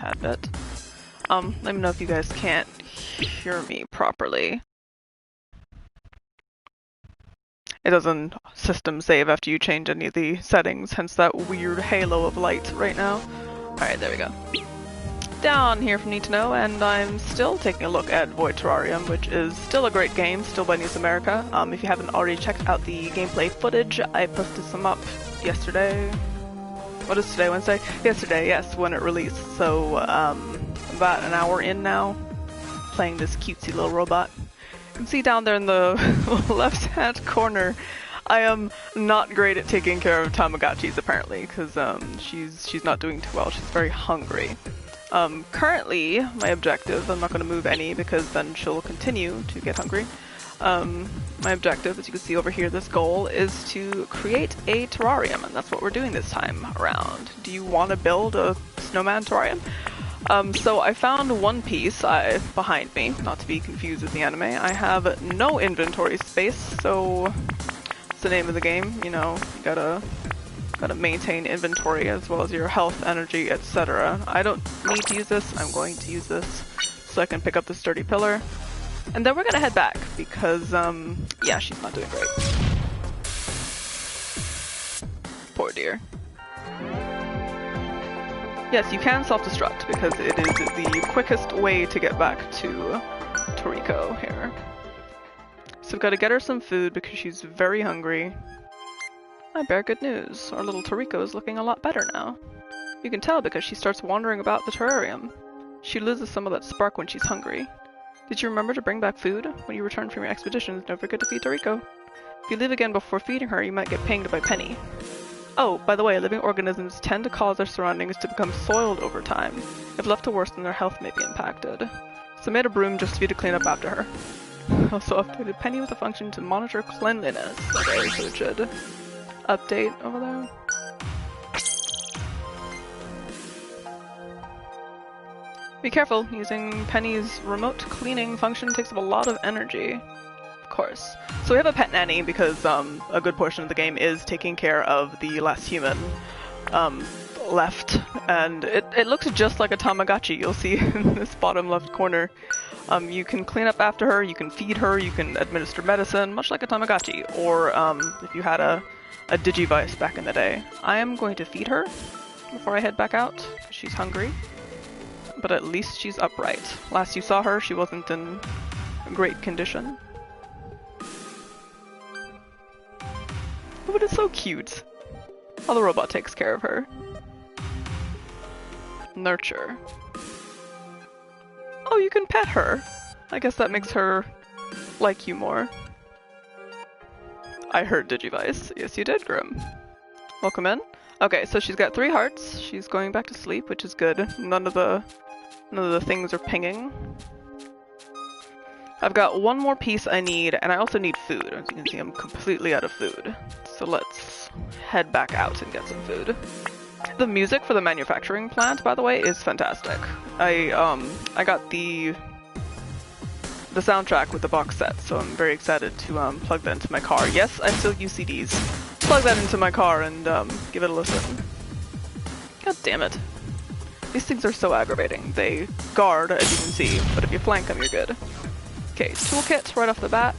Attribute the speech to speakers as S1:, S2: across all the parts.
S1: tad bit. Let me know if you guys can't hear me properly. It doesn't system save after you change any of the settings, hence that weird halo of light right now. Alright, there we go. Dawn here from NeedtoKnow, and I'm still taking a look at Void Terrarium, which is still a great game, still by Needs America. If you haven't already checked out the gameplay footage, I posted some up yesterday. What is today, Wednesday? Yesterday, yes, when it released. So, about an hour in now, playing this cutesy little robot. You can see down there in the left-hand corner, I am not great at taking care of Tamagotchis apparently, because she's not doing too well. She's very hungry. Currently, my objective, I'm not going to move any because then she'll continue to get hungry. My objective, as you can see over here, this goal is to create a terrarium, and that's what we're doing this time around. Do you want to build a snowman terrarium? So I found one piece behind me, not to be confused with the anime. I have no inventory space, so it's the name of the game, you know, you gotta maintain inventory as well as your health, energy, etc. I don't need to use this, I'm going to use this so I can pick up the sturdy pillar. And then we're gonna head back because, yeah, she's not doing great. Poor dear. Yes, you can self-destruct because it is the quickest way to get back to Toriko here. So we've got to get her some food because she's very hungry. I bear good news. Our little Toriko is looking a lot better now. You can tell because she starts wandering about the terrarium. She loses some of that spark when she's hungry. Did you remember to bring back food? When you return from your expeditions, don't forget to feed Toriko. If you leave again before feeding her, you might get pinged by Penny. Oh, by the way, living organisms tend to cause their surroundings to become soiled over time. If left to worsen, their health may be impacted. So I made a broom just for you to clean up after her. Also updated Penny with a function to monitor cleanliness. Okay, so it should update over there. Be careful, using Penny's remote cleaning function takes up a lot of energy. Of course. So we have a pet nanny because a good portion of the game is taking care of the last human left, and it looks just like a Tamagotchi. You'll see in this bottom left corner. You can clean up after her, you can feed her, you can administer medicine, much like a Tamagotchi, or if you had a Digivice back in the day. I am going to feed her before I head back out, because she's hungry. But at least she's upright. Last you saw her, she wasn't in great condition. But it's so cute. How the robot takes care of her. Nurture. Oh, you can pet her. I guess that makes her like you more. I heard Digivice. Yes, you did, Grim. Welcome in. Okay, so she's got 3 hearts. She's going back to sleep, which is good. None of the things are pinging. I've got one more piece I need, and I also need food. As you can see, I'm completely out of food. So let's head back out and get some food. The music for the manufacturing plant, by the way, is fantastic. I got the soundtrack with the box set, so I'm very excited to plug that into my car. Yes, I still use CDs. Plug that into my car and give it a listen. God damn it. These things are so aggravating. They guard, as you can see, but if you flank them, you're good. Okay, toolkit right off the bat.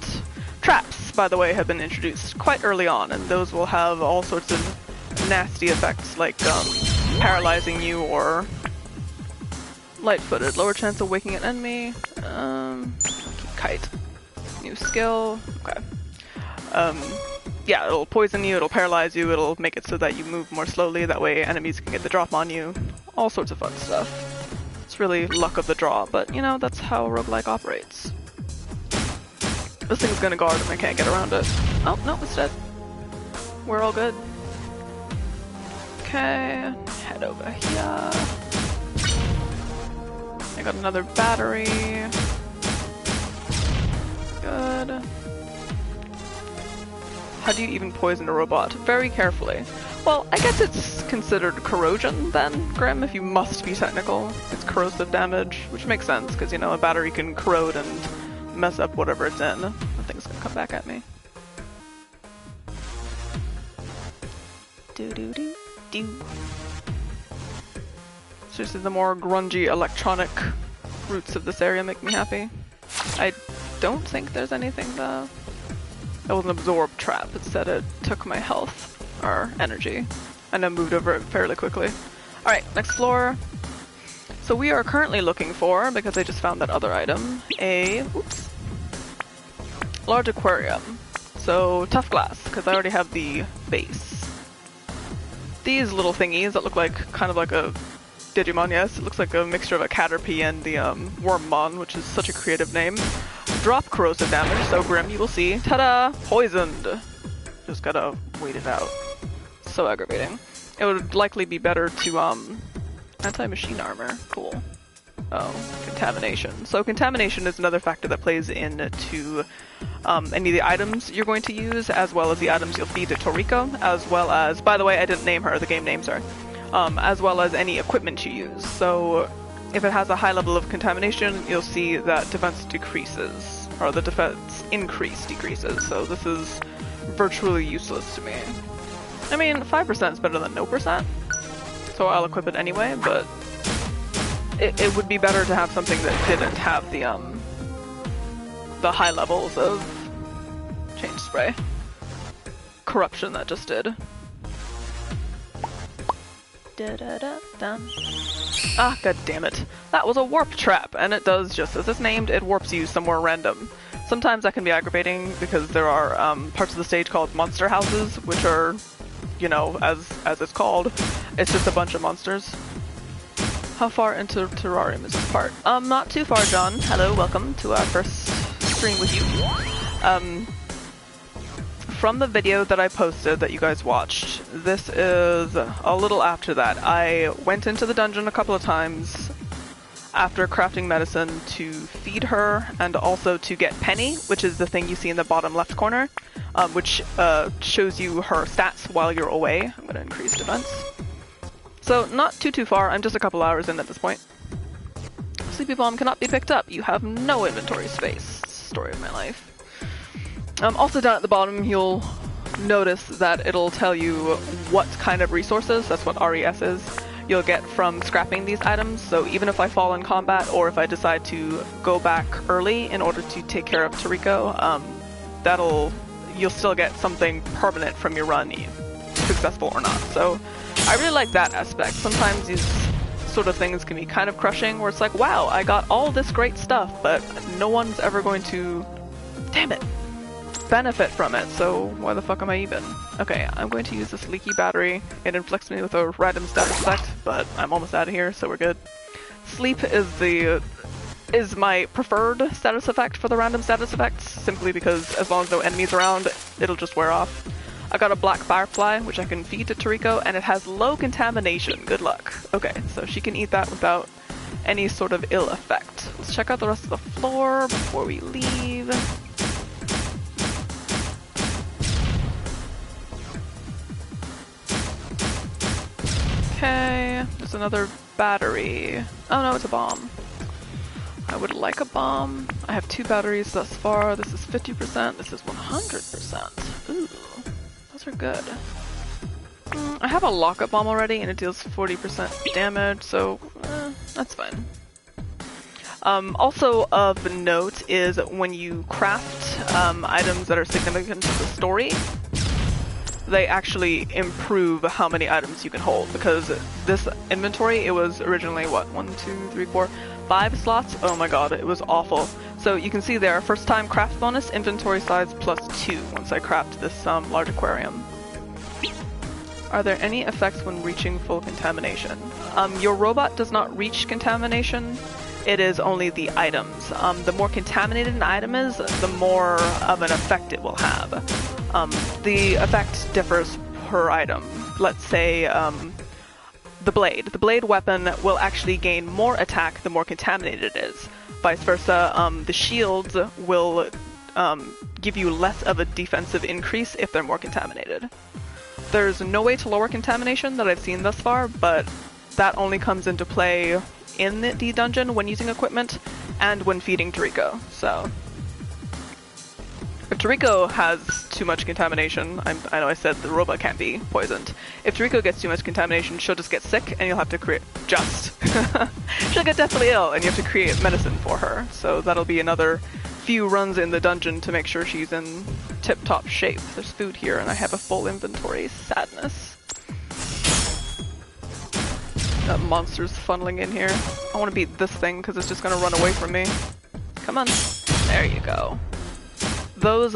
S1: Traps, by the way, have been introduced quite early on, and those will have all sorts of nasty effects like paralyzing you or light-footed. Lower chance of waking an enemy. Kite. New skill. Okay. Yeah, it'll poison you, it'll paralyze you, it'll make it so that you move more slowly, that way enemies can get the drop on you. All sorts of fun stuff. It's really luck of the draw, but you know, that's how roguelike operates. This thing's gonna guard and I can't get around it. Oh, no, it's dead. We're all good. Okay, head over here. I got another battery. Good. How do you even poison a robot? Very carefully. Well, I guess it's considered corrosion then, Grim, if you must be technical. It's corrosive damage, which makes sense, because, you know, a battery can corrode and mess up whatever it's in. The thing's gonna come back at me. Seriously, the more grungy electronic roots of this area make me happy. I don't think there's anything though. It was an absorb trap. It said it took my health, or energy, and I moved over it fairly quickly. Alright, next floor. So we are currently looking for, because I just found that other item, a large aquarium. So tough glass, because I already have the base. These little thingies that look like kind of like a Digimon, yes, it looks like a mixture of a Caterpie and the Wormmon, which is such a creative name. Drop corrosive damage, so grim, you will see. Ta-da! Poisoned! Just gotta wait it out. So aggravating. It would likely be better to, anti-machine armor. Cool. Oh, contamination. So contamination is another factor that plays into any of the items you're going to use, as well as the items you'll feed to Toriko, as well as, by the way, I didn't name her, the game names her, as well as any equipment you use. So if it has a high level of contamination, you'll see that defense decreases, or the defense increase decreases, so this is virtually useless to me. I mean, 5% is better than no percent, so I'll equip it anyway, but it would be better to have something that didn't have the high levels of change spray corruption that just did. Ah, god damn it. That was a warp trap, and it does just as it's named, it warps you somewhere random. Sometimes that can be aggravating because there are parts of the stage called monster houses, which are, you know, as it's called, it's just a bunch of monsters. How far into tRrRM is this part? Not too far, John. Hello, welcome to our first stream with you. From the video that I posted that you guys watched, this is a little after that. I went into the dungeon a couple of times after crafting medicine to feed her and also to get Penny, which is the thing you see in the bottom left corner, which shows you her stats while you're away. I'm going to increase defense. So not too far, I'm just a couple hours in at this point. Sleepy Bomb cannot be picked up. You have no inventory space. It's the story of my life. Also down at the bottom, you'll notice that it'll tell you what kind of resources, that's what RES is, you'll get from scrapping these items. So even if I fall in combat, or if I decide to go back early in order to take care of Toriko, you'll still get something permanent from your run, successful or not. So I really like that aspect. Sometimes these sort of things can be kind of crushing, where it's like, wow, I got all this great stuff, but no one's ever going to, damn it, benefit from it, so why the fuck am I even? Okay, I'm going to use this leaky battery. It inflicts me with a random status effect, but I'm almost out of here, so we're good. Sleep is my preferred status effect for the random status effects, simply because as long as no enemies around, it'll just wear off. I got a black firefly, which I can feed to Toriko, and it has low contamination. Good luck. Okay, so she can eat that without any sort of ill effect. Let's check out the rest of the floor before we leave. Okay, there's another battery. Oh no, it's a bomb. I would like a bomb. I have 2 batteries thus far. This is 50%, this is 100%. Ooh, those are good. I have a lockup bomb already and it deals 40% damage, so that's fine. Also of note is when you craft items that are significant to the story, they actually improve how many items you can hold, because this inventory, it was originally, what, 1, 2, 3, 4, 5 slots? Oh my god, it was awful. So you can see there, first time craft bonus, inventory size +2 once I craft this large aquarium. Are there any effects when reaching full contamination? Your robot does not reach contamination, it is only the items. The more contaminated an item is, the more of an effect it will have. The effect differs per item. Let's say the blade. The blade weapon will actually gain more attack the more contaminated it is. Vice versa, the shields will give you less of a defensive increase if they're more contaminated. There's no way to lower contamination that I've seen thus far, but that only comes into play in the dungeon when using equipment and when feeding Toriko, so If tRrLM has too much contamination, I know I said the robot can't be poisoned. If tRrLM gets too much contamination, she'll just get sick, and you'll have to create she'll get deathly ill, and you have to create medicine for her. So that'll be another few runs in the dungeon to make sure she's in tip-top shape. There's food here, and I have a full inventory. Sadness. That monster's funneling in here. I want to beat this thing because it's just gonna run away from me. Come on. There you go. Those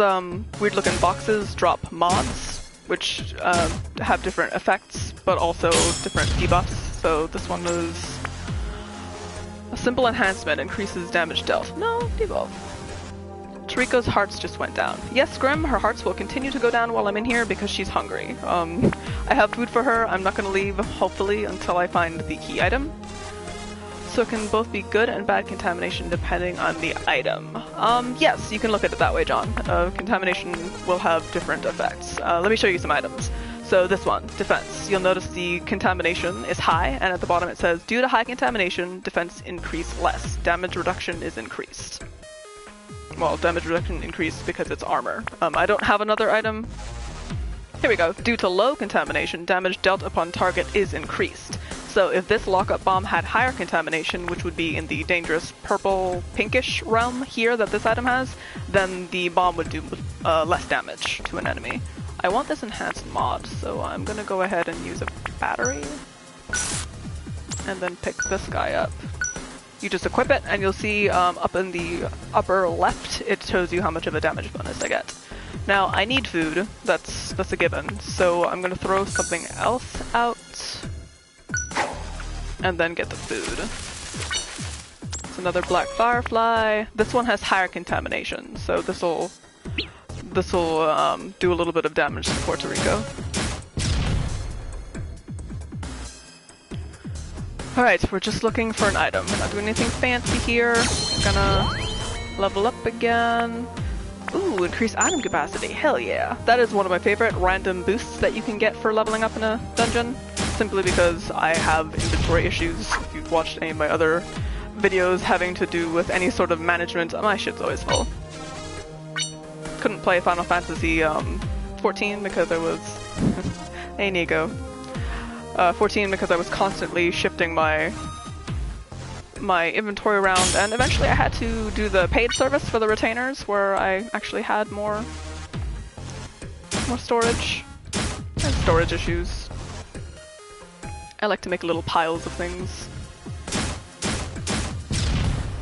S1: weird-looking boxes drop mods, which have different effects, but also different debuffs. So this one is a simple enhancement, increases damage dealt. No, debuff. tRrLM's hearts just went down. Yes, Grim, her hearts will continue to go down while I'm in here because she's hungry. I have food for her. I'm not going to leave, hopefully, until I find the key item. So it can both be good and bad contamination depending on the item. Yes, you can look at it that way, John. Contamination will have different effects. Let me show you some items. So this one, defense. You'll notice the contamination is high, and at the bottom it says, due to high contamination, defense increase less. Damage reduction is increased. Well, damage reduction increased because it's armor. I don't have another item. Here we go. Due to low contamination, damage dealt upon target is increased. So if this lockup bomb had higher contamination, which would be in the dangerous purple pinkish realm here that this item has, then the bomb would do less damage to an enemy. I want this enhanced mod, so I'm gonna go ahead and use a battery and then pick this guy up. You just equip it, and you'll see up in the upper left, it shows you how much of a damage bonus I get. Now, I need food. That's a given. So I'm gonna throw something else out, and then get the food. It's another black firefly. This one has higher contamination, so this'll do a little bit of damage to Puerto Rico. Alright, we're just looking for an item. We're not doing anything fancy here. I'm gonna level up again. Ooh, increase item capacity. Hell yeah. That is one of my favorite random boosts that you can get for leveling up in a dungeon. Simply because I have inventory issues. If you've watched any of my other videos having to do with any sort of management, my shit's always full. Couldn't play Final Fantasy 14 because I was... Hey Niko. 14 because I was constantly shifting my inventory around, and eventually I had to do the paid service for the retainers where I actually had more storage. And storage issues. I like to make little piles of things.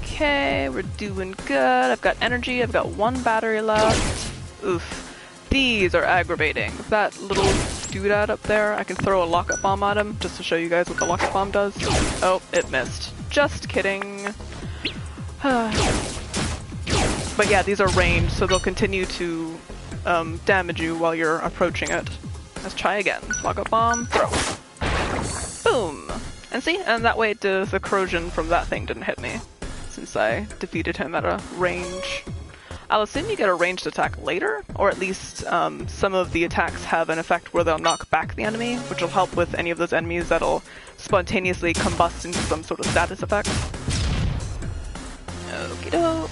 S1: Okay, we're doing good. I've got energy, I've got one battery left. Oof. These are aggravating. That little doodad up there, I can throw a lockup bomb at him just to show you guys what the lockup bomb does. Oh, it missed. Just kidding. But yeah, these are ranged, so they'll continue to damage you while you're approaching it. Let's try again. Lockup bomb, throw. Boom! And see? And that way the corrosion from that thing didn't hit me, since I defeated him at a range. I'll assume you get a ranged attack later, or at least some of the attacks have an effect where they'll knock back the enemy, which will help with any of those enemies that'll spontaneously combust into some sort of status effect. Okie doke.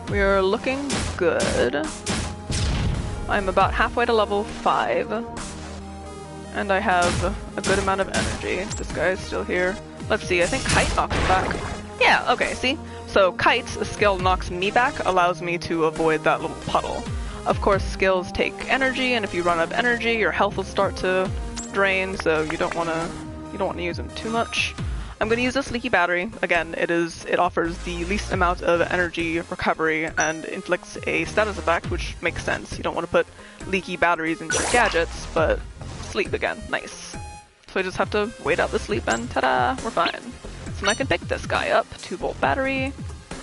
S1: We are looking good. I'm about halfway to level 5, and I have a good amount of energy. This guy is still here. Let's see, I think Kite knocks him back. Yeah, okay, see? So Kite, a skill knocks me back, allows me to avoid that little puddle. Of course, skills take energy, and if you run out of energy, your health will start to drain, so you don't want to use them too much. I'm going to use this leaky battery. Again, it offers the least amount of energy recovery and inflicts a status effect, which makes sense. You don't want to put leaky batteries into your gadgets, but sleep again. Nice. So I just have to wait out the sleep and ta-da, we're fine. So I can pick this guy up, 2-volt battery,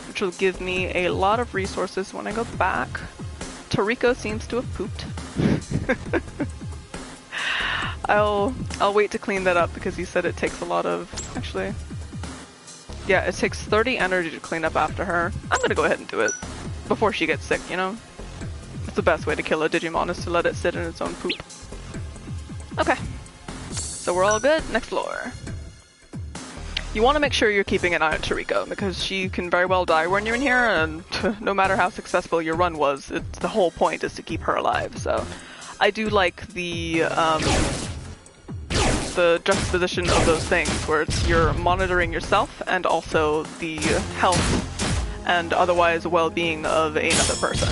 S1: which will give me a lot of resources when I go back. tRrLM seems to have pooped. I'll wait to clean that up because he said it takes a lot of, actually, yeah, it takes 30 energy to clean up after her. I'm gonna go ahead and do it before she gets sick, you know? It's the best way to kill a Digimon is to let it sit in its own poop. Okay, so we're all good, next floor. You want to make sure you're keeping an eye on tRriko, because she can very well die when you're in here, and no matter how successful your run was, the whole point is to keep her alive. So I do like the juxtaposition of those things, where you're monitoring yourself and also the health and otherwise well-being of another person.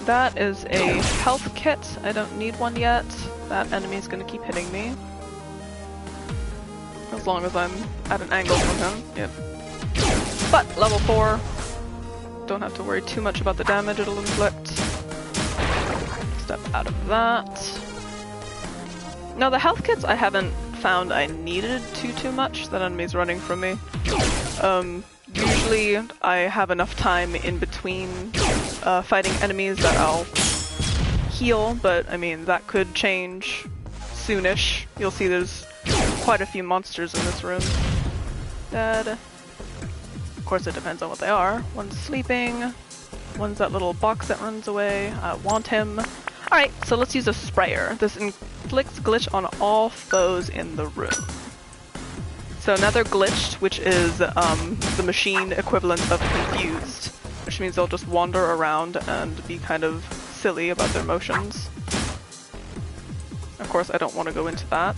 S1: That is a health kit. I don't need one yet. That enemy's gonna keep hitting me. As long as I'm at an angle from him, yep. But level 4, don't have to worry too much about the damage it'll inflict. Step out of that. Now the health kits I haven't found I needed too much. That enemy's running from me. Usually I have enough time in between fighting enemies that I'll heal, but I mean that could change soonish. You'll see there's quite a few monsters in this room. Dead. Of course it depends on what they are. One's sleeping, one's that little box that runs away. I want him. Alright, so let's use a sprayer. This inflicts glitch on all foes in the room. So another glitched, which is the machine equivalent of confused, which means they'll just wander around and be kind of silly about their motions. Of course I don't want to go into that.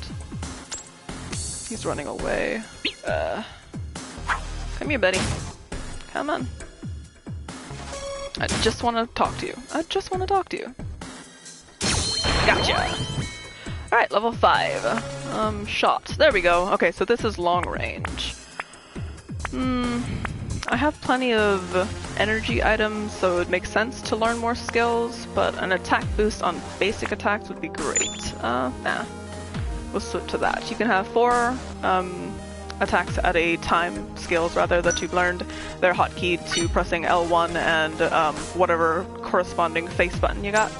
S1: He's running away. Come here, buddy. Come on. I just want to talk to you. I just want to talk to you. Gotcha! Alright, level 5. Shot. There we go. Okay, so this is long range. I have plenty of energy items, so it makes sense to learn more skills, but an attack boost on basic attacks would be great. Nah. We'll switch to that. You can have 4 attacks at a time, skills rather, that you've learned. They're hotkeyed to pressing L1 and whatever corresponding face button you got.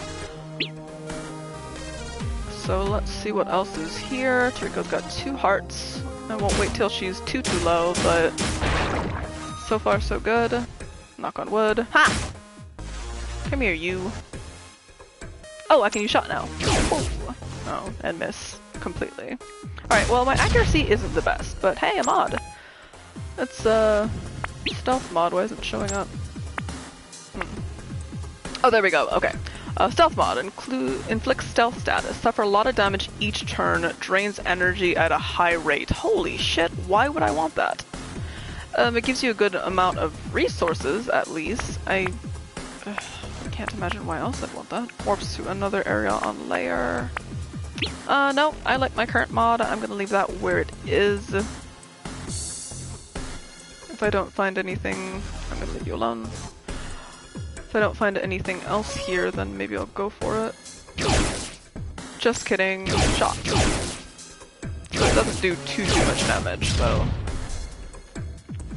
S1: So let's see what else is here. tRriko's got 2 hearts. I won't wait till she's too low, but so far so good. Knock on wood. Ha! Come here, you. Oh, I can use shot now. Oh, and miss completely. Alright, well my accuracy isn't the best, but hey, a mod. It's stealth mod. Why isn't it showing up? Oh, there we go. Okay. Stealth mod inflicts stealth status. Suffer a lot of damage each turn. Drains energy at a high rate. Holy shit! Why would I want that? It gives you a good amount of resources, at least. I can't imagine why else I'd want that. Warps to another area on layer. No, I like my current mod. I'm gonna leave that where it is. If I don't find anything, I'm gonna leave you alone. If I don't find anything else here, then maybe I'll go for it. Just kidding. Shot. So it doesn't do too much damage, though.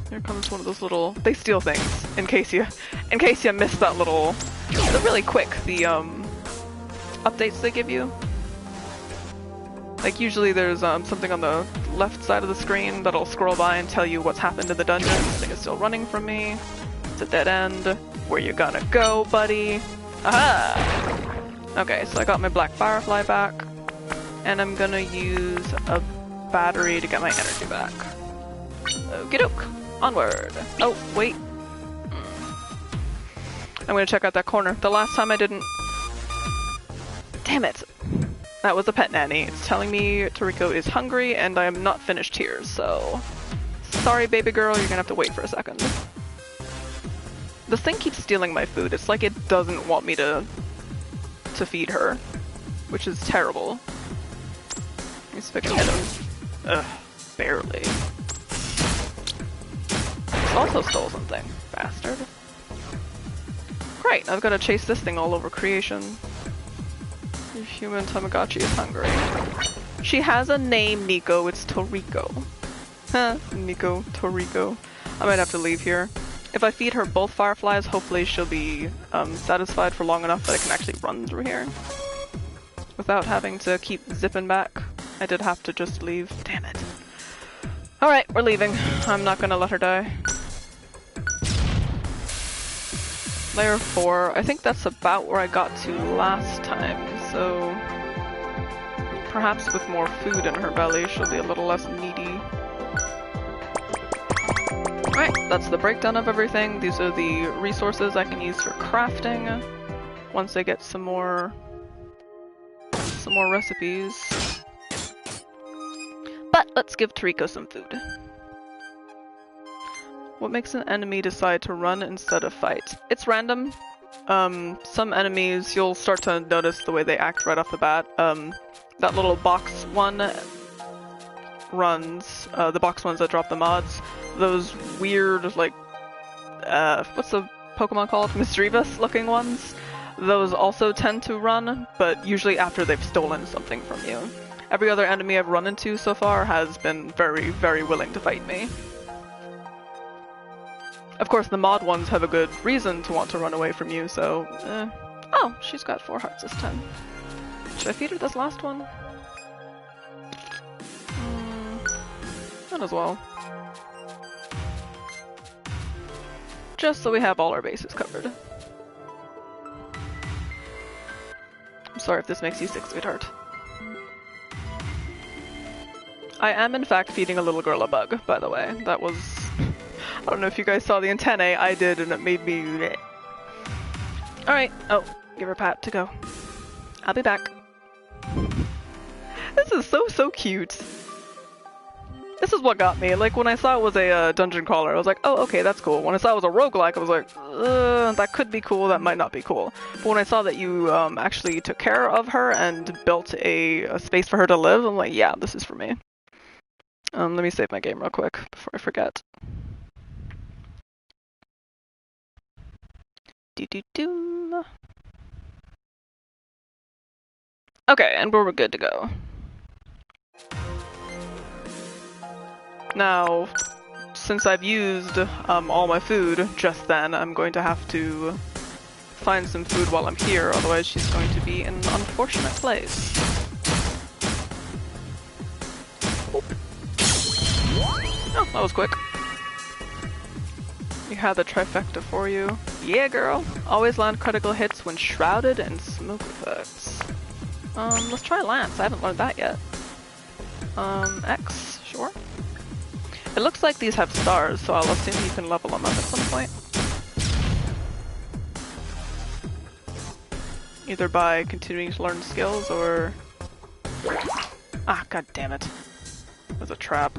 S1: Here comes one of those little... They steal things, in case you missed that little... They're really quick, the updates they give you. Like usually there's something on the left side of the screen that'll scroll by and tell you what's happened in the dungeon. This thing is still running from me. It's a dead end. Where you gonna go, buddy? Aha! Okay, so I got my black firefly back. And I'm gonna use a battery to get my energy back. Okie doke. Onward. Oh, wait. I'm gonna check out that corner. The last time I didn't... Damn it! That was a pet nanny. It's telling me tRriko is hungry and I am not finished here, so... Sorry, baby girl, you're gonna have to wait for a second. This thing keeps stealing my food. It's like it doesn't want me to feed her, which is terrible. Let me see if I can hit him. Ugh, barely. This also stole something. Bastard. Great, I've got to chase this thing all over creation. Your human Tamagotchi is hungry. She has a name, Niko. It's tRriko. Huh, Niko, tRriko. I might have to leave here. If I feed her both fireflies, hopefully she'll be satisfied for long enough that I can actually run through here. Without having to keep zipping back. I did have to just leave. Damn it. Alright, we're leaving. I'm not gonna let her die. Layer 4. I think that's about where I got to last time, so... Perhaps with more food in her belly, she'll be a little less needy. Alright, that's the breakdown of everything. These are the resources I can use for crafting once I get some more recipes. But let's give tRriko some food. What makes an enemy decide to run instead of fight? It's random. Some enemies, you'll start to notice the way they act right off the bat. That little box one runs, the box ones that drop the mods. Those weird, like, what's the Pokemon called? Mischievous looking ones? Those also tend to run, but usually after they've stolen something from you. Every other enemy I've run into so far has been very, very willing to fight me. Of course, the mod ones have a good reason to want to run away from you, so, Oh, she's got 4 hearts this time. Should I feed her this last one? Might as well. Just so we have all our bases covered. I'm sorry if this makes you sick, sweetheart. I am in fact feeding a little girl a bug, by the way. That was... I don't know if you guys saw the antennae, I did, and it made me... Alright, oh, give her a pat to go. I'll be back. This is so cute. This is what got me. Like, when I saw it was a dungeon crawler, I was like, oh, okay, that's cool. When I saw it was a roguelike, I was like, that could be cool, that might not be cool. But when I saw that you actually took care of her and built a space for her to live, I'm like, yeah, this is for me. Let me save my game real quick before I forget. Do-do-do. Okay, and we're good to go. Now, since I've used all my food just then, I'm going to have to find some food while I'm here, otherwise she's going to be in an unfortunate place. Oop. Oh, that was quick. We have the trifecta for you. Yeah, girl! Always land critical hits when shrouded in smoke effects. Let's try Lance. I haven't learned that yet. X, sure. It looks like these have stars, so I'll assume you can level them up at some point. Either by continuing to learn skills or... Ah, god damn it. It was a trap.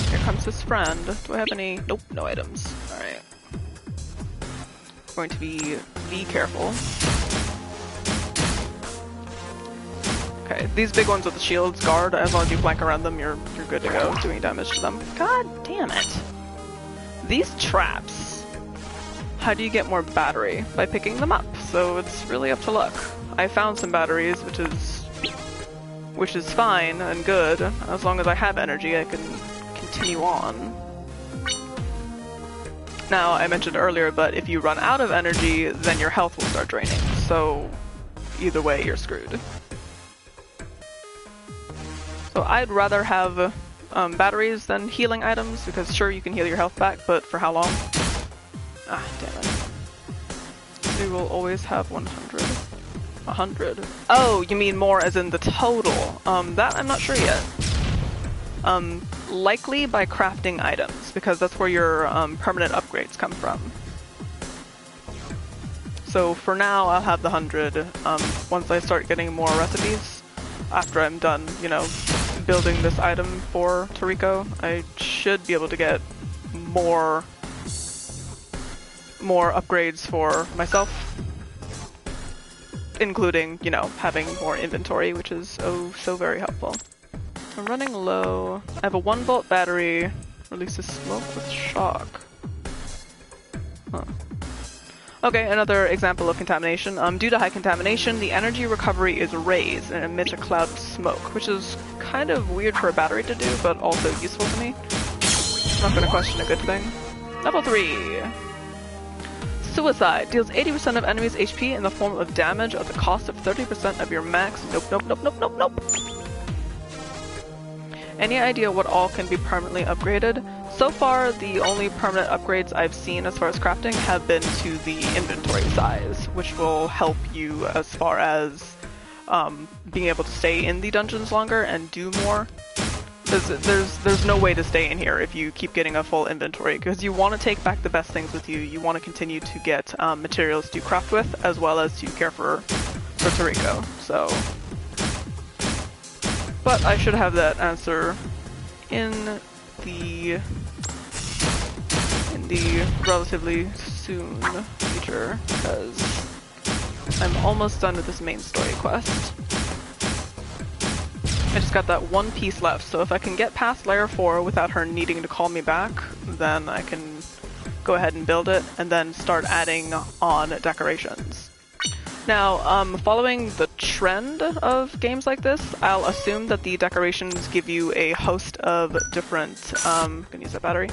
S1: Here comes his friend. Do I have any? Nope, no items. Alright. Going to be careful. Okay, these big ones with the shields guard. As long as you flank around them, you're good to go, doing damage to them. God damn it! These traps. How do you get more battery? By picking them up. So it's really up to luck. I found some batteries, which is fine and good. As long as I have energy, I can continue on. Now, I mentioned earlier, but if you run out of energy, then your health will start draining. So either way, you're screwed. So I'd rather have batteries than healing items, because sure, you can heal your health back, but for how long? Ah, damn it. We will always have 100. 100. Oh, you mean more as in the total. That I'm not sure yet. Likely by crafting items, because that's where your permanent upgrades come from. So for now, I'll have the 100. Once I start getting more recipes, after I'm done, you know, building this item for tRriko, I should be able to get more upgrades for myself, including, you know, having more inventory, which is oh so very helpful. I'm running low. I have a 1-volt battery. Releases smoke with shock. Huh. Okay, another example of contamination. Due to high contamination, the energy recovery is raised and emits a cloud of smoke, which is kind of weird for a battery to do, but also useful to me. I'm not gonna question a good thing. Level 3. Suicide. Deals 80% of enemies' HP in the form of damage at the cost of 30% of your max. Nope, nope, nope, nope, nope, nope. Any idea what all can be permanently upgraded? So far, the only permanent upgrades I've seen as far as crafting have been to the inventory size, which will help you as far as being able to stay in the dungeons longer and do more. There's no way to stay in here if you keep getting a full inventory, because you want to take back the best things with you. You want to continue to get materials to craft with, as well as to care for tRrLM. So, but I should have that answer in the relatively soon future, because I'm almost done with this main story quest. I just got that one piece left, so if I can get past layer 4 without her needing to call me back, then I can go ahead and build it, and then start adding on decorations. Now, following the trend of games like this, I'll assume that the decorations give you a host of different, I'm gonna use that battery,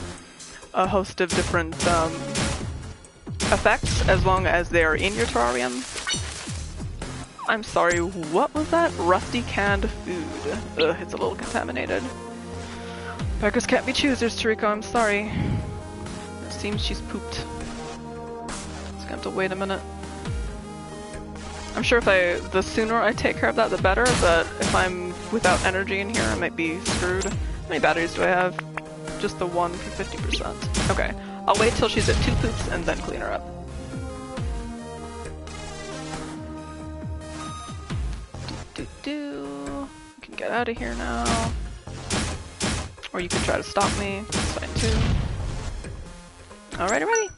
S1: a host of different effects, as long as they're in your terrarium. I'm sorry, what was that? Rusty canned food. Ugh, it's a little contaminated. Beggars can't be choosers, tRrLM, I'm sorry. It seems she's pooped. Just gonna have to wait a minute. I'm sure if the sooner I take care of that, the better, but if I'm without energy in here, I might be screwed. How many batteries do I have? Just the one for 50%. Okay, I'll wait till she's at 2 poops and then clean her up. You can get out of here now. Or you can try to stop me. It's fine too. Alrighty, ready.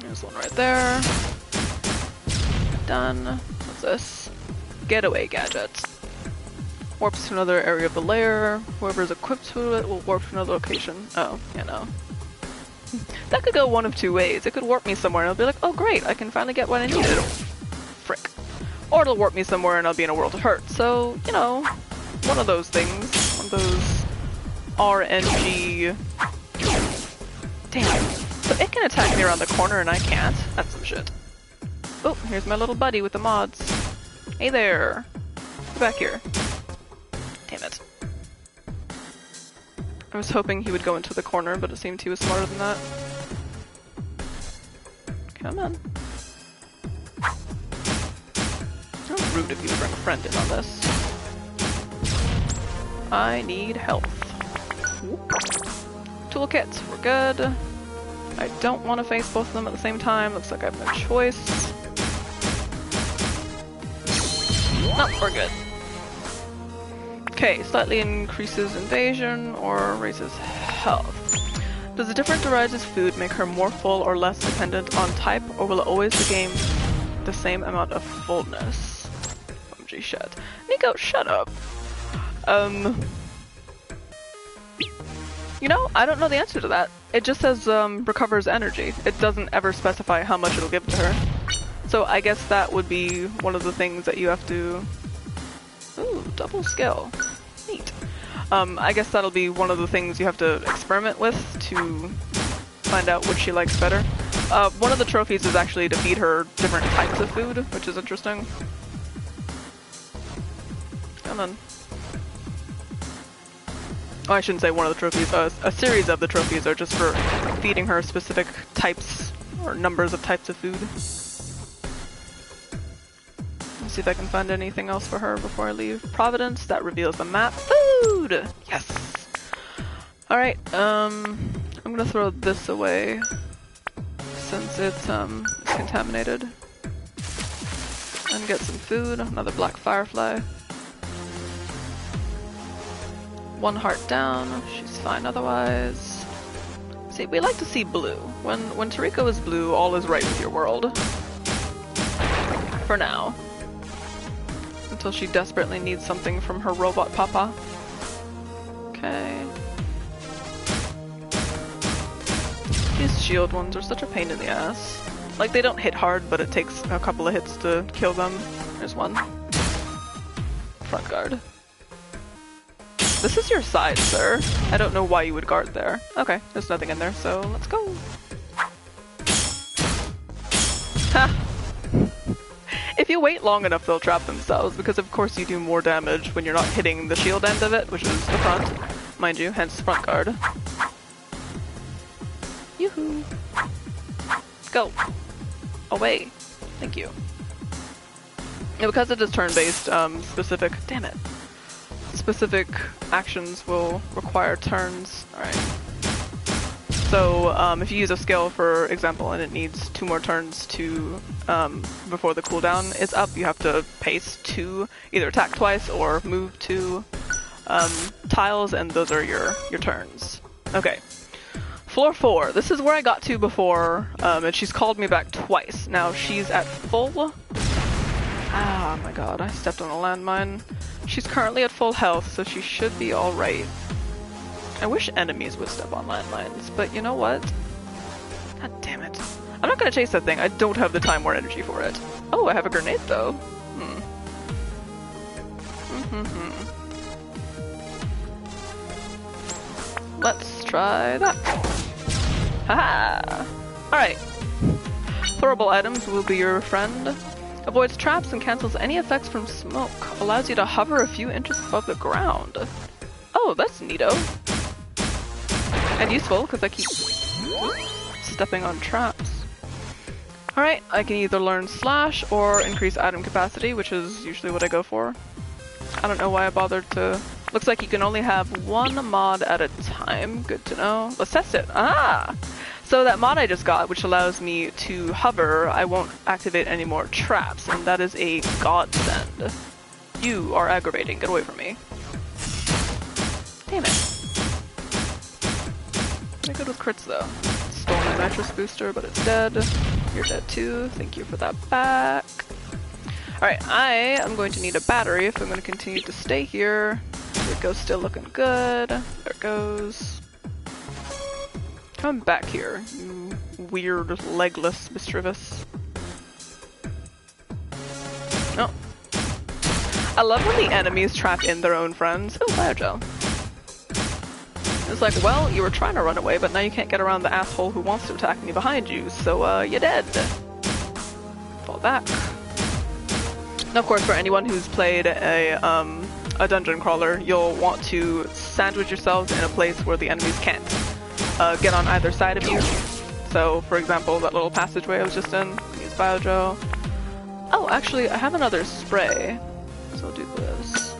S1: There's one right there. Done. What's this? Getaway gadgets. Warps to another area of the layer. Whoever's equipped to it will warp to another location. Oh, yeah, no. That could go one of two ways. It could warp me somewhere and I'll be like, oh great, I can finally get what I needed. Frick. Or it'll warp me somewhere and I'll be in a world of hurt. So, you know, one of those things. One of those RNG... Damn. So it can attack me around the corner and I can't? That's some shit. Oh, here's my little buddy with the mods. Hey there. Get back here. Damn it. I was hoping he would go into the corner, but it seemed he was smarter than that. Come on. How rude of you to bring a friend in on this. I need health. Toolkit, we're good. I don't want to face both of them at the same time. Looks like I have no choice. Nope, we're good. Okay, slightly increases invasion or raises health. Does a different derives food make her more full or less dependent on type, or will it always regain the same amount of fullness? OMG shit. Niko, shut up. You know, I don't know the answer to that. It just says recovers energy. It doesn't ever specify how much it'll give to her. So I guess that would be one of the things that you have to... Ooh, double skill. Neat. I guess that'll be one of the things you have to experiment with to find out what she likes better. One of the trophies is actually to feed her different types of food, which is interesting. Come on. Oh, I shouldn't say one of the trophies. A series of the trophies are just for feeding her specific types or numbers of types of food. Let's see if I can find anything else for her before I leave. Providence, that reveals the map. Food! Yes! Alright, I'm gonna throw this away since it's contaminated. And get some food, another black firefly. One heart down, she's fine otherwise. See, we like to see blue. When tRrLM is blue, all is right with your world. For now. Until she desperately needs something from her robot papa. Okay. These shield ones are such a pain in the ass. Like, they don't hit hard, but it takes a couple of hits to kill them. There's one. Front guard. This is your side, sir. I don't know why you would guard there. Okay, there's nothing in there, so let's go. Ha! If you wait long enough, they'll trap themselves, because of course you do more damage when you're not hitting the shield end of it, which is the front. Mind you, hence front guard. Yoo-hoo! Go! Away! Thank you. And because it is turn-based, specific actions will require turns. Alright. So, if you use a skill, for example, and it needs 2 more turns to, before the cooldown is up, you have to pace 2, either attack twice or move 2 tiles, and those are your turns. Okay. Floor 4. This is where I got to before, and she's called me back twice. Now, she's at full... Ah, my god, I stepped on a landmine. She's currently at full health, so she should be alright. I wish enemies would step on landmines, but you know what? God damn it. I'm not gonna chase that thing. I don't have the time or energy for it. Oh, I have a grenade, though. Let's try that. Haha! Alright. Throwable items will be your friend. Avoids traps and cancels any effects from smoke. Allows you to hover a few inches above the ground. Oh, that's neato. And useful, because I keep stepping on traps. Alright, I can either learn Slash or increase item capacity, which is usually what I go for. I don't know why I bothered to... Looks like you can only have 1 mod at a time. Good to know. Let's test it. Ah! So that mod I just got, which allows me to hover, I won't activate any more traps, and that is a godsend. You are aggravating. Get away from me. Damn it. Pretty good with crits, though. Stole my nitrous booster, but it's dead. You're dead, too. Thank you for that back. Alright, I am going to need a battery if I'm going to continue to stay here. There it goes, still looking good. There it goes. Come back here, you weird, legless mischievous. Oh. I love when the enemies trap in their own friends. Oh, biogel. It's like, well, you were trying to run away, but now you can't get around the asshole who wants to attack me behind you, so, you're dead. Fall back. And of course, for anyone who's played a dungeon crawler, you'll want to sandwich yourselves in a place where the enemies can't get on either side of you. So, for example, that little passageway I was just in, use biogel. Oh, actually, I have another spray, so I'll do this.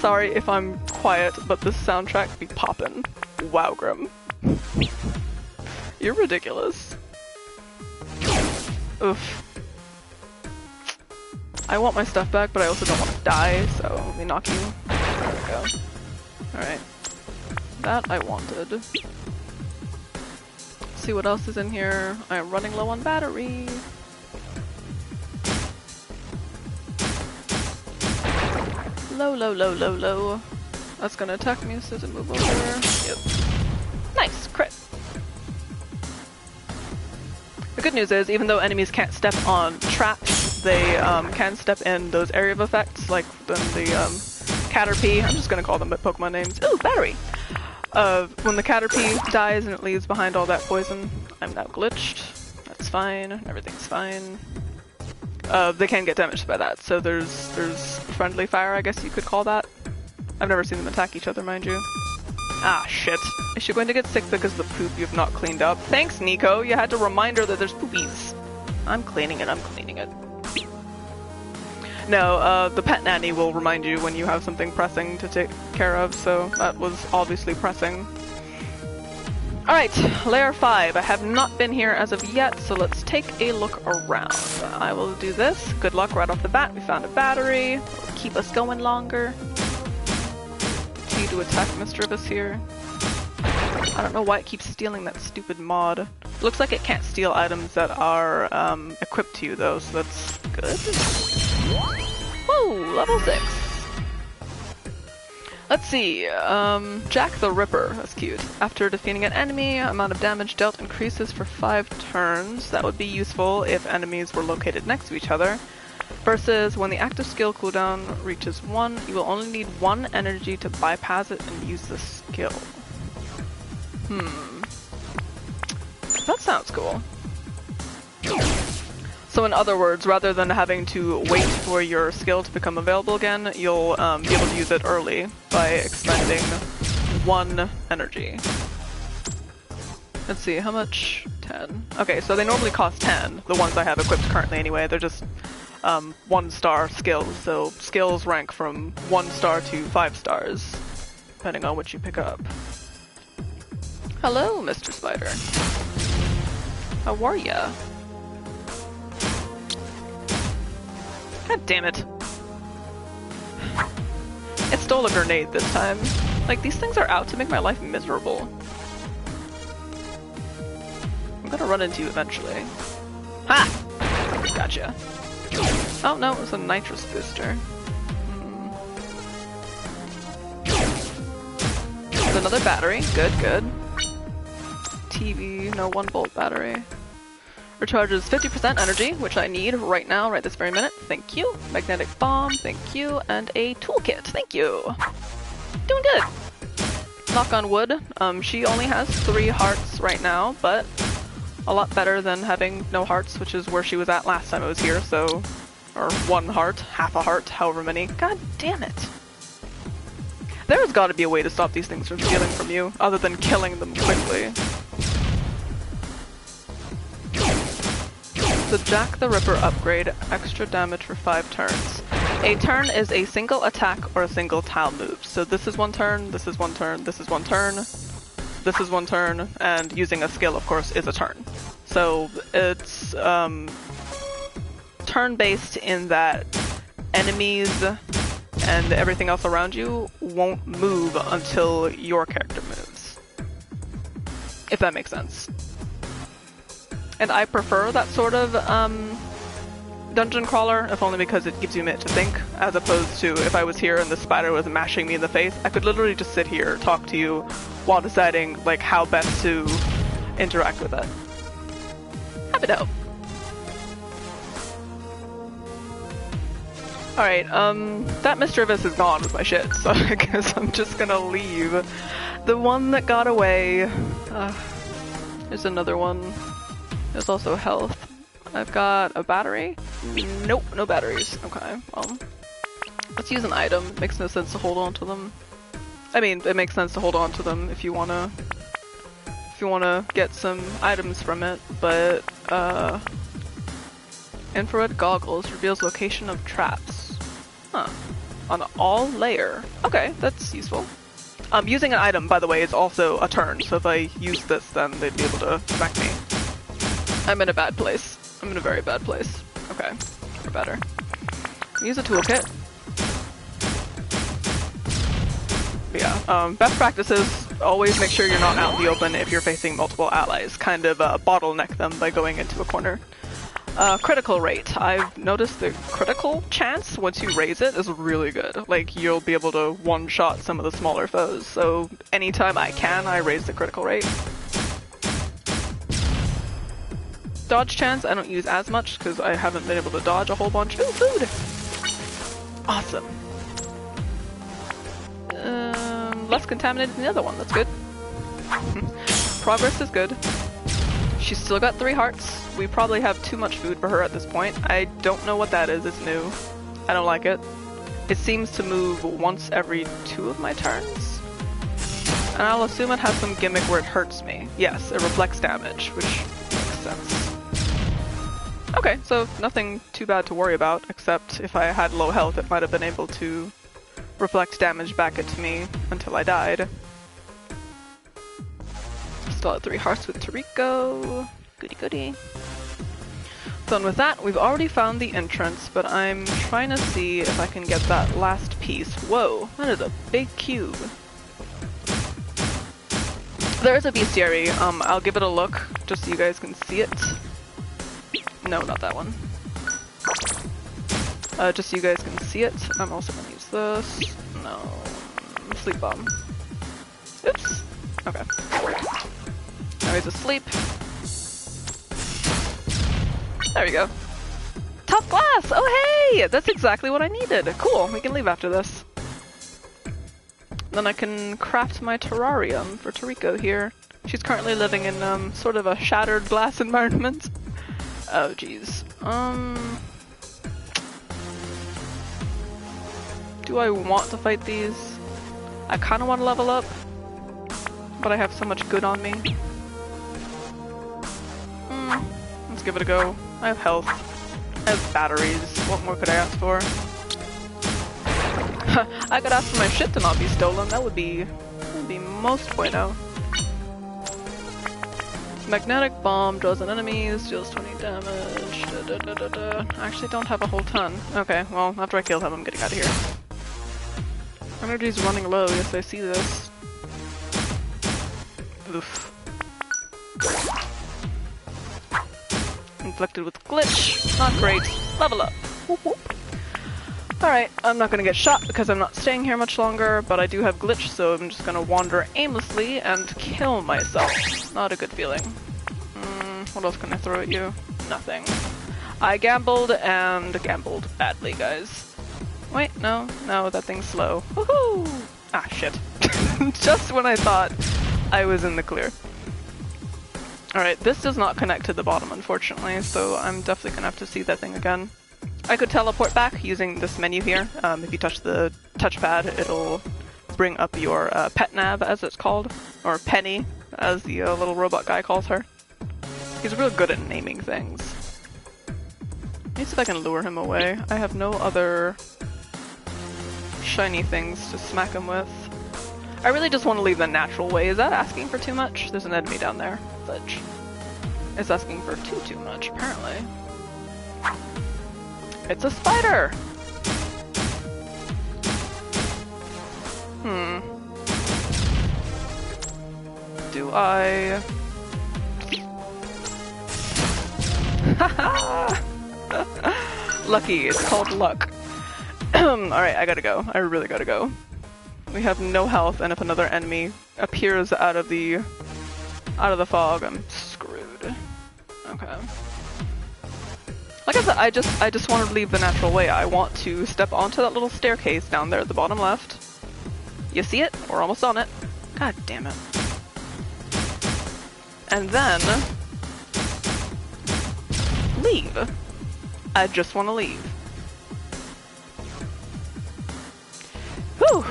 S1: Sorry if I'm quiet, but this soundtrack be poppin'. Wow, Grim. You're ridiculous. Oof. I want my stuff back, but I also don't want to die, so let me knock you. There we go. Alright. That I wanted. Let's see what else is in here. I am running low on battery. Low, low, low, low, low. That's gonna attack me, so to move over. Yep. Nice, crit. The good news is, even though enemies can't step on traps, they can step in those area of effects, like the Caterpie. I'm just gonna call them Pokemon names. Ooh, battery! When the Caterpie dies and it leaves behind all that poison, I'm now glitched. That's fine. Everything's fine. They can get damaged by that, so there's friendly fire, I guess you could call that. I've never seen them attack each other, mind you. Ah, shit. Is she going to get sick because of the poop you've not cleaned up? Thanks, Niko! You had to remind her that there's poopies. I'm cleaning it, I'm cleaning it. No, the pet nanny will remind you when you have something pressing to take care of, so that was obviously pressing. Alright, layer 5. I have not been here as of yet, so let's take a look around. I will do this. Good luck right off the bat. We found a battery. It'll keep us going longer. Continue to attack Mischievous here. I don't know why it keeps stealing that stupid mod. It looks like it can't steal items that are equipped to you though, so that's good. Whoa, level 6. Let's see, Jack the Ripper, that's cute. After defeating an enemy, amount of damage dealt increases for 5 turns. That would be useful if enemies were located next to each other. Versus, when the active skill cooldown reaches 1, you will only need 1 energy to bypass it and use the skill. That sounds cool. So in other words, rather than having to wait for your skill to become available again, you'll be able to use it early by expending 1 energy. Let's see, how much? 10. Okay, so they normally cost 10, the ones I have equipped currently anyway. They're just 1-star skills. So skills rank from 1 star to 5 stars, depending on what you pick up. Hello, Mr. Spider. How are ya? God damn it. It stole a grenade this time. Like, these things are out to make my life miserable. I'm gonna run into you eventually. Ha! Gotcha. Oh no, it was a nitrous booster. There's another battery. Good, good. TV, no 1-volt battery. Recharges 50% energy, which I need right now, right this very minute. Thank you. Magnetic bomb, thank you. And a toolkit, thank you. Doing good. Knock on wood. She only has 3 hearts right now, but a lot better than having no hearts, which is where she was at last time I was here, so... Or 1 heart, half a heart, however many. God damn it. There's gotta be a way to stop these things from stealing from you, other than killing them quickly. The Jack the Ripper upgrade, extra damage for 5 turns. A turn is a single attack or a single tile move. So this is 1 turn, this is 1 turn, this is 1 turn, this is 1 turn, and using a skill, of course, is a turn. So it's turn-based in that enemies and everything else around you won't move until your character moves. If that makes sense. And I prefer that sort of dungeon crawler, if only because it gives you a minute to think, as opposed to if I was here and the spider was mashing me in the face, I could literally just sit here, talk to you, while deciding like how best to interact with it. Happy to help. Alright, that mischievous is gone with my shit, so I guess I'm just gonna leave. The one that got away, there's another one. There's also health. I've got a battery? Nope, no batteries. Okay, well, let's use an item. It makes no sense to hold on to them. I mean, it makes sense to hold on to them if you wanna get some items from it, but, infrared goggles reveals location of traps. Huh. On all layer. Okay, that's useful. Using an item, by the way, is also a turn, so if I use this, then they'd be able to smack me. I'm in a bad place. I'm in a very bad place. Okay, we're better. Use a toolkit. But yeah, best practices, always make sure you're not out in the open if you're facing multiple allies. Kind of bottleneck them by going into a corner. Critical rate. I've noticed the critical chance, once you raise it, is really good. Like, you'll be able to one-shot some of the smaller foes, so anytime I can, I raise the critical rate. Dodge chance, I don't use as much, because I haven't been able to dodge a whole bunch. Ooh, food! Awesome. Less contaminated than the other one, that's good. Progress is good. She's still got 3 hearts. We probably have too much food for her at this point. I don't know what that is, it's new. I don't like it. It seems to move once every 2 of my turns. And I'll assume it has some gimmick where it hurts me. Yes, it reflects damage, which makes sense. Okay, so nothing too bad to worry about, except if I had low health it might have been able to reflect damage back into me until I died. Still at 3 hearts with tRrLM. Goody goody. Done with that, we've already found the entrance, but I'm trying to see if I can get that last piece. Whoa, that is a big cube. There is a bestiary. I'll give it a look, just so you guys can see it. No, not that one. Just so you guys can see it. I'm also gonna use this. No. Sleep bomb. Oops. Okay. Now he's asleep. There we go. Top glass! Oh hey! That's exactly what I needed. Cool, we can leave after this. Then I can craft my terrarium for tRrLM here. She's currently living in sort of a shattered glass environment. Oh jeez. Do I want to fight these? I kinda want to level up, but I have so much good on me. Let's give it a go. I have health. I have batteries. What more could I ask for? I could ask for my shit to not be stolen. That would be most bueno. Magnetic bomb draws on enemies, deals 20 damage. I actually don't have a whole ton. Okay, well, after I kill him, I'm getting out of here. Energy's running low. Yes, I see this. Oof. Inflicted with glitch. Not great. Level up. Whoop, whoop. Alright, I'm not gonna get shot because I'm not staying here much longer, but I do have glitch, so I'm just gonna wander aimlessly and kill myself. Not a good feeling. What else can I throw at you? Nothing. I gambled and gambled badly, guys. Wait, no, that thing's slow. Woohoo! Ah, shit. Just when I thought I was in the clear. Alright, this does not connect to the bottom, unfortunately, so I'm definitely gonna have to see that thing again. I could teleport back using this menu here. If you touch the touchpad, it'll bring up your pet nav, as it's called, or Penny, as the little robot guy calls her. He's real good at naming things. Let me see if I can lure him away. I have no other shiny things to smack him with. I really just want to leave the natural way. Is that asking for too much? There's an enemy down there. Fudge. It's asking for too much, apparently. It's a spider! Do I... Lucky, it's called luck. Alright, I gotta go. I really gotta go. We have no health, and if another enemy appears out of the fog, I'm screwed. Okay. Like I said, I just want to leave the natural way. I want to step onto that little staircase down there at the bottom left. You see it? We're almost on it. God damn it. And then leave. I just want to leave. Whew.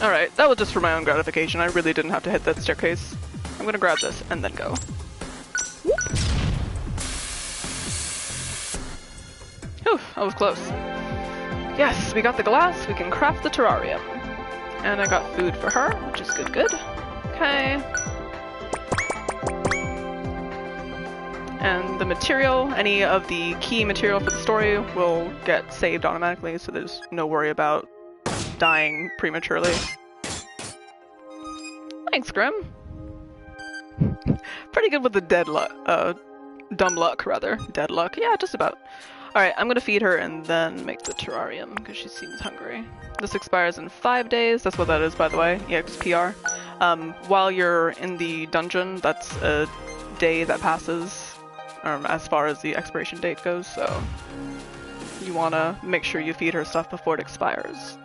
S1: Alright, that was just for my own gratification. I really didn't have to hit that staircase. I'm gonna grab this and then go. Whoop. Whew, that was close. Yes, we got the glass, we can craft the terrarium. And I got food for her, which is good. Okay. And the material, any of the key material for the story will get saved automatically, so there's no worry about dying prematurely. Thanks, Grim. Pretty good with the dumb luck, rather. Dead luck. Yeah, just about. Alright, I'm gonna feed her and then make the terrarium, because she seems hungry. This expires in 5 days. That's what that is, by the way. EXPR. While you're in the dungeon, that's a day that passes, as far as the expiration date goes, so you want to make sure you feed her stuff before it expires.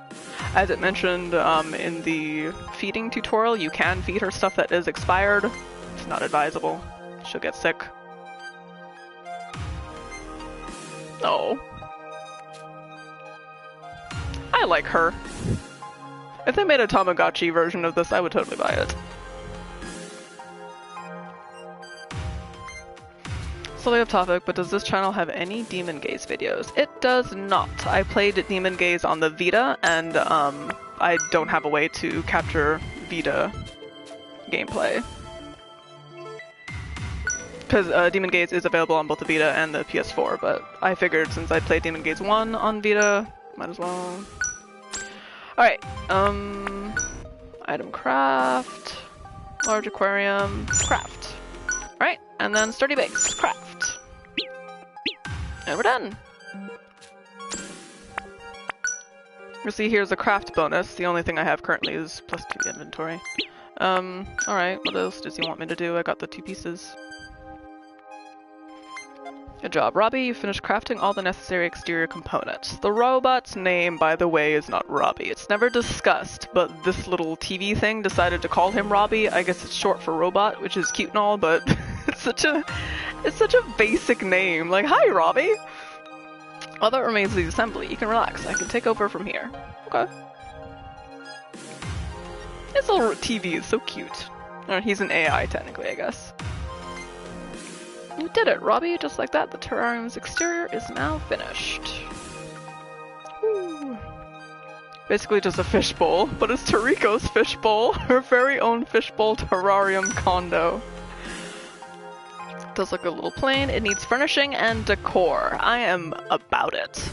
S1: As it mentioned in the feeding tutorial, you can feed her stuff that is expired. It's not advisable. She'll get sick. Oh. I like her. If they made a Tamagotchi version of this, I would totally buy it. Slightly off topic, but does this channel have any Demon Gaze videos? It does not. I played Demon Gaze on the Vita, and I don't have a way to capture Vita gameplay. Because Demon Gaze is available on both the Vita and the PS4, but I figured since I played Demon Gaze 1 on Vita, might as well. Alright, item craft, large aquarium, craft. Alright, and then sturdy base, craft. And we're done! You see, here's a craft bonus. The only thing I have currently is +2 inventory. Alright, what else does he want me to do? I got the 2 pieces. Good job, Robbie. You finished crafting all the necessary exterior components. The robot's name, by the way, is not Robbie. It's never discussed, but this little TV thing decided to call him Robbie. I guess it's short for robot, which is cute and all, but it's such a basic name. Like, hi, Robbie! All that remains is the assembly. You can relax. I can take over from here. Okay. This little TV is so cute. Or he's an AI, technically, I guess. You did it, Robbie. Just like that, the terrarium's exterior is now finished. Woo. Basically just a fishbowl, but it's tRriko's fishbowl, her very own fishbowl terrarium condo. It does look a little plain. It needs furnishing and decor. I am about it.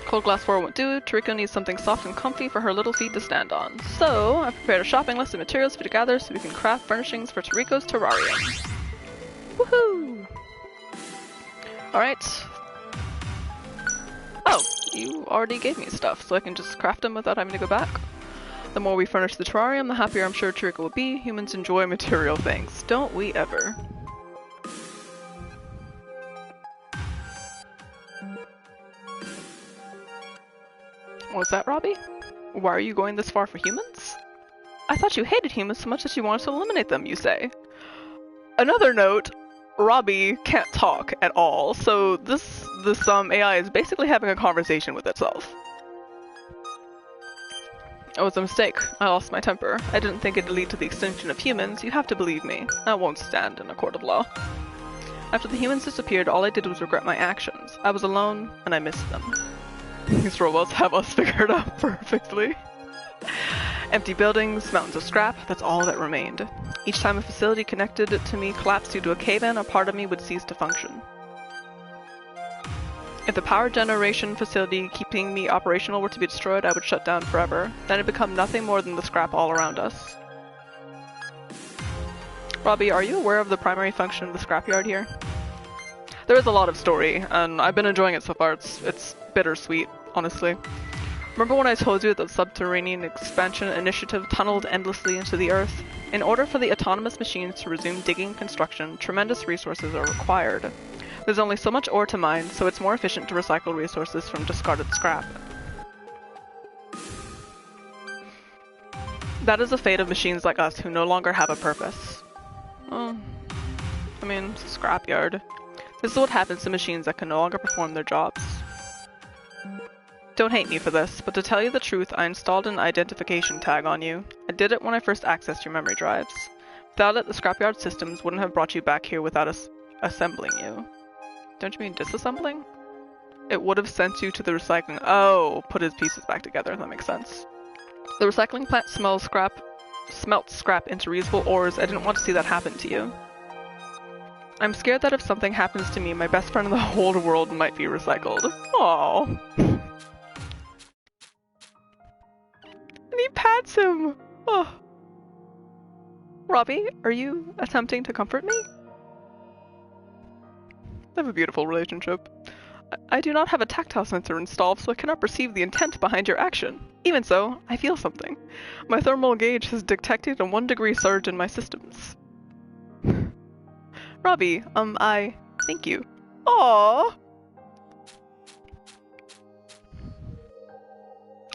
S1: Cold glass floor won't do. tRriko needs something soft and comfy for her little feet to stand on. So, I've prepared a shopping list of materials for you to gather so we can craft furnishings for tRriko's terrarium. Woohoo! Alright. Oh, you already gave me stuff, so I can just craft them without having to go back. The more we furnish the terrarium, the happier I'm sure tRriko will be. Humans enjoy material things, don't we ever? What's that, Robbie? Why are you going this far for humans? I thought you hated humans so much that you wanted to eliminate them, you say. Another note, Robbie can't talk at all, so this AI is basically having a conversation with itself. It was a mistake. I lost my temper. I didn't think it'd lead to the extinction of humans. You have to believe me. That won't stand in a court of law. After the humans disappeared, all I did was regret my actions. I was alone, and I missed them. These robots have us figured out perfectly. Empty buildings, mountains of scrap, that's all that remained. Each time a facility connected to me collapsed due to a cave-in, a part of me would cease to function. If the power generation facility keeping me operational were to be destroyed, I would shut down forever. Then it'd become nothing more than the scrap all around us. Robbie, are you aware of the primary function of the scrapyard here? There is a lot of story, and I've been enjoying it so far. It's bittersweet, honestly. Remember when I told you that the subterranean expansion initiative tunneled endlessly into the earth? In order for the autonomous machines to resume digging construction, tremendous resources are required. There's only so much ore to mine, so it's more efficient to recycle resources from discarded scrap. That is the fate of machines like us who no longer have a purpose. Well, I mean, it's a scrapyard. This is what happens to machines that can no longer perform their jobs. Don't hate me for this, but to tell you the truth, I installed an identification tag on you. I did it when I first accessed your memory drives. Without it, the scrapyard systems wouldn't have brought you back here without us assembling you. Don't you mean disassembling? It would have sent you to the recycling— oh, put his pieces back together, that makes sense. The recycling plant smelt scrap into reusable ores. I didn't want to see that happen to you. I'm scared that if something happens to me, my best friend in the whole world might be recycled. Aww. And he pats him! Oh. Robbie, are you attempting to comfort me? I have a beautiful relationship. I do not have a tactile sensor installed, so I cannot perceive the intent behind your action. Even so, I feel something. My thermal gauge has detected a 1-degree surge in my systems. Robbie, I thank you. Aww!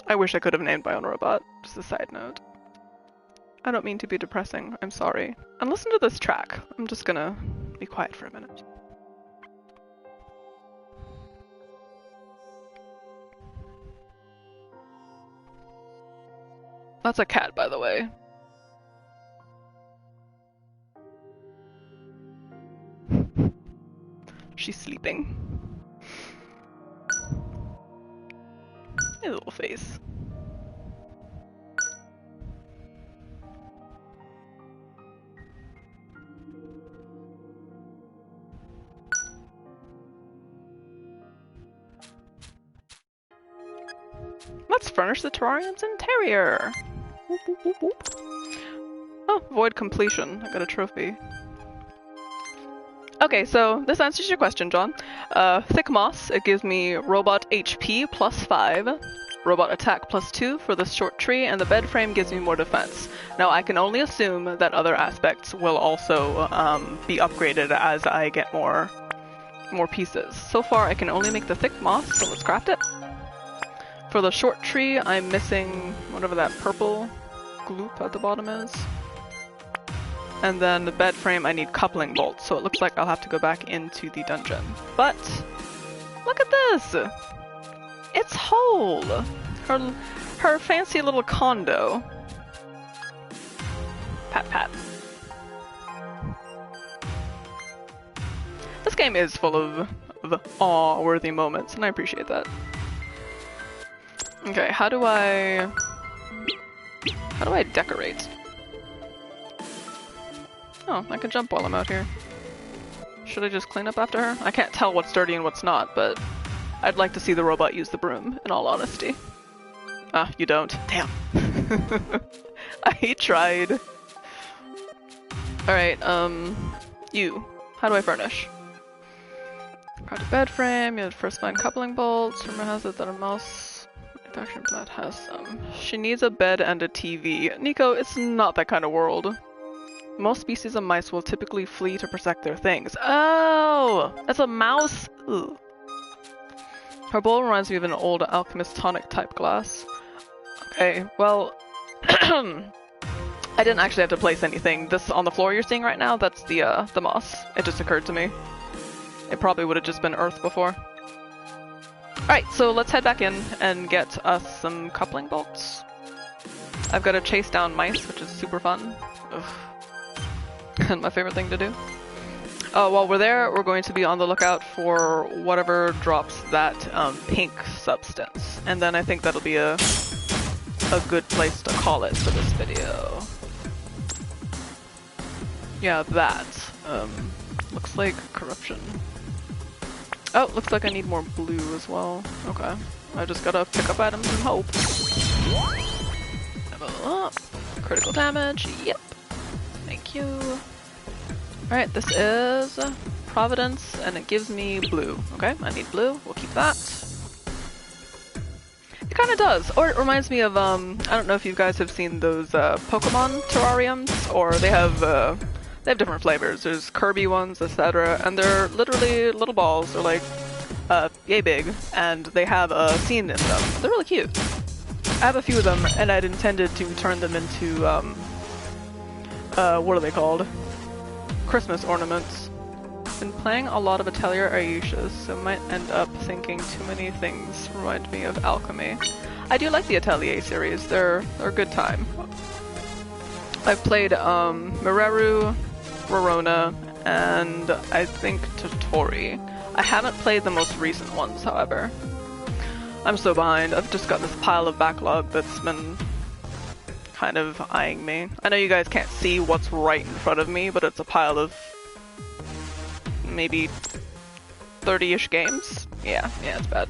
S1: I wish I could have named my own robot. Just a side note. I don't mean to be depressing. I'm sorry. And listen to this track. I'm just gonna be quiet for a minute. That's a cat, by the way. She's sleeping. His little face. Let's furnish the terrarium's interior. Whoop, whoop, whoop, whoop. Oh, void completion. I got a trophy. Okay, so this answers your question, John. Thick moss, it gives me robot HP plus 5, robot attack plus 2 for the short tree, and the bed frame gives me more defense. Now, I can only assume that other aspects will also be upgraded as I get more pieces. So far, I can only make the thick moss, so let's craft it. For the short tree, I'm missing whatever that purple gloop at the bottom is. And then the bed frame, I need coupling bolts, so it looks like I'll have to go back into the dungeon. But, look at this! It's whole! Her fancy little condo. Pat pat. This game is full of awe-worthy moments, and I appreciate that. Okay, how do I decorate? Oh, I can jump while I'm out here. Should I just clean up after her? I can't tell what's dirty and what's not, but I'd like to see the robot use the broom, in all honesty. Ah, you don't. Damn. I tried. Alright, you. How do I furnish? Project bed frame, you have first find coupling bolts, rumor has it that a mouse manufacturing plant has some. She needs a bed and a TV. Niko, it's not that kind of world. Most species of mice will typically flee to protect their things. Oh! That's a mouse? Ugh. Her bowl reminds me of an old alchemist tonic type glass. Okay, well... I didn't actually have to place anything. This on the floor you're seeing right now, that's the moss. It just occurred to me. It probably would have just been earth before. Alright, so let's head back in and get us some coupling bolts. I've got to chase down mice, which is super fun. Ugh. And my favorite thing to do. While we're there, we're going to be on the lookout for whatever drops that pink substance. And then I think that'll be a good place to call it for this video. Yeah, that. Looks like corruption. Oh, looks like I need more blue as well. Okay. I just gotta pick up items and hope. Level up. Critical damage. Yep. Thank you. Alright, this is Providence, and it gives me blue. Okay, I need blue. We'll keep that. It kind of does. Or it reminds me of, I don't know if you guys have seen those Pokemon terrariums, or they have different flavors. There's Kirby ones, etc., and they're literally little balls. They're like, yay big, and they have a scene in them. They're really cute. I have a few of them, and I'd intended to turn them into, what are they called? Christmas ornaments. Been playing a lot of Atelier Ayushas, so might end up thinking too many things remind me of alchemy. I do like the Atelier series, they're a good time. I've played Mireru, Rorona, and I think Totori. I haven't played the most recent ones, however. I'm so behind. I've just got this pile of backlog that's been kind of eyeing me. I know you guys can't see what's right in front of me, but it's a pile of maybe 30-ish games. Yeah, it's bad.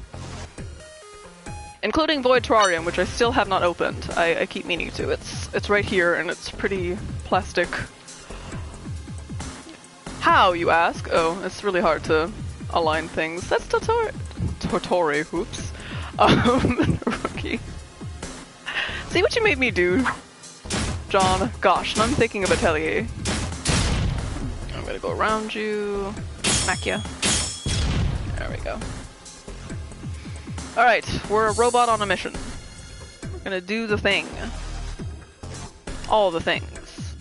S1: Including Void Terrarium, which I still have not opened. I keep meaning to. It's right here, and it's pretty plastic. How, you ask? Oh, it's really hard to align things. That's Totori, oops. Rookie. See what you made me do, John? Gosh, and I'm thinking of Atelier. I'm gonna go around you, smack ya. There we go. Alright, we're a robot on a mission. We're gonna do the thing. All the things.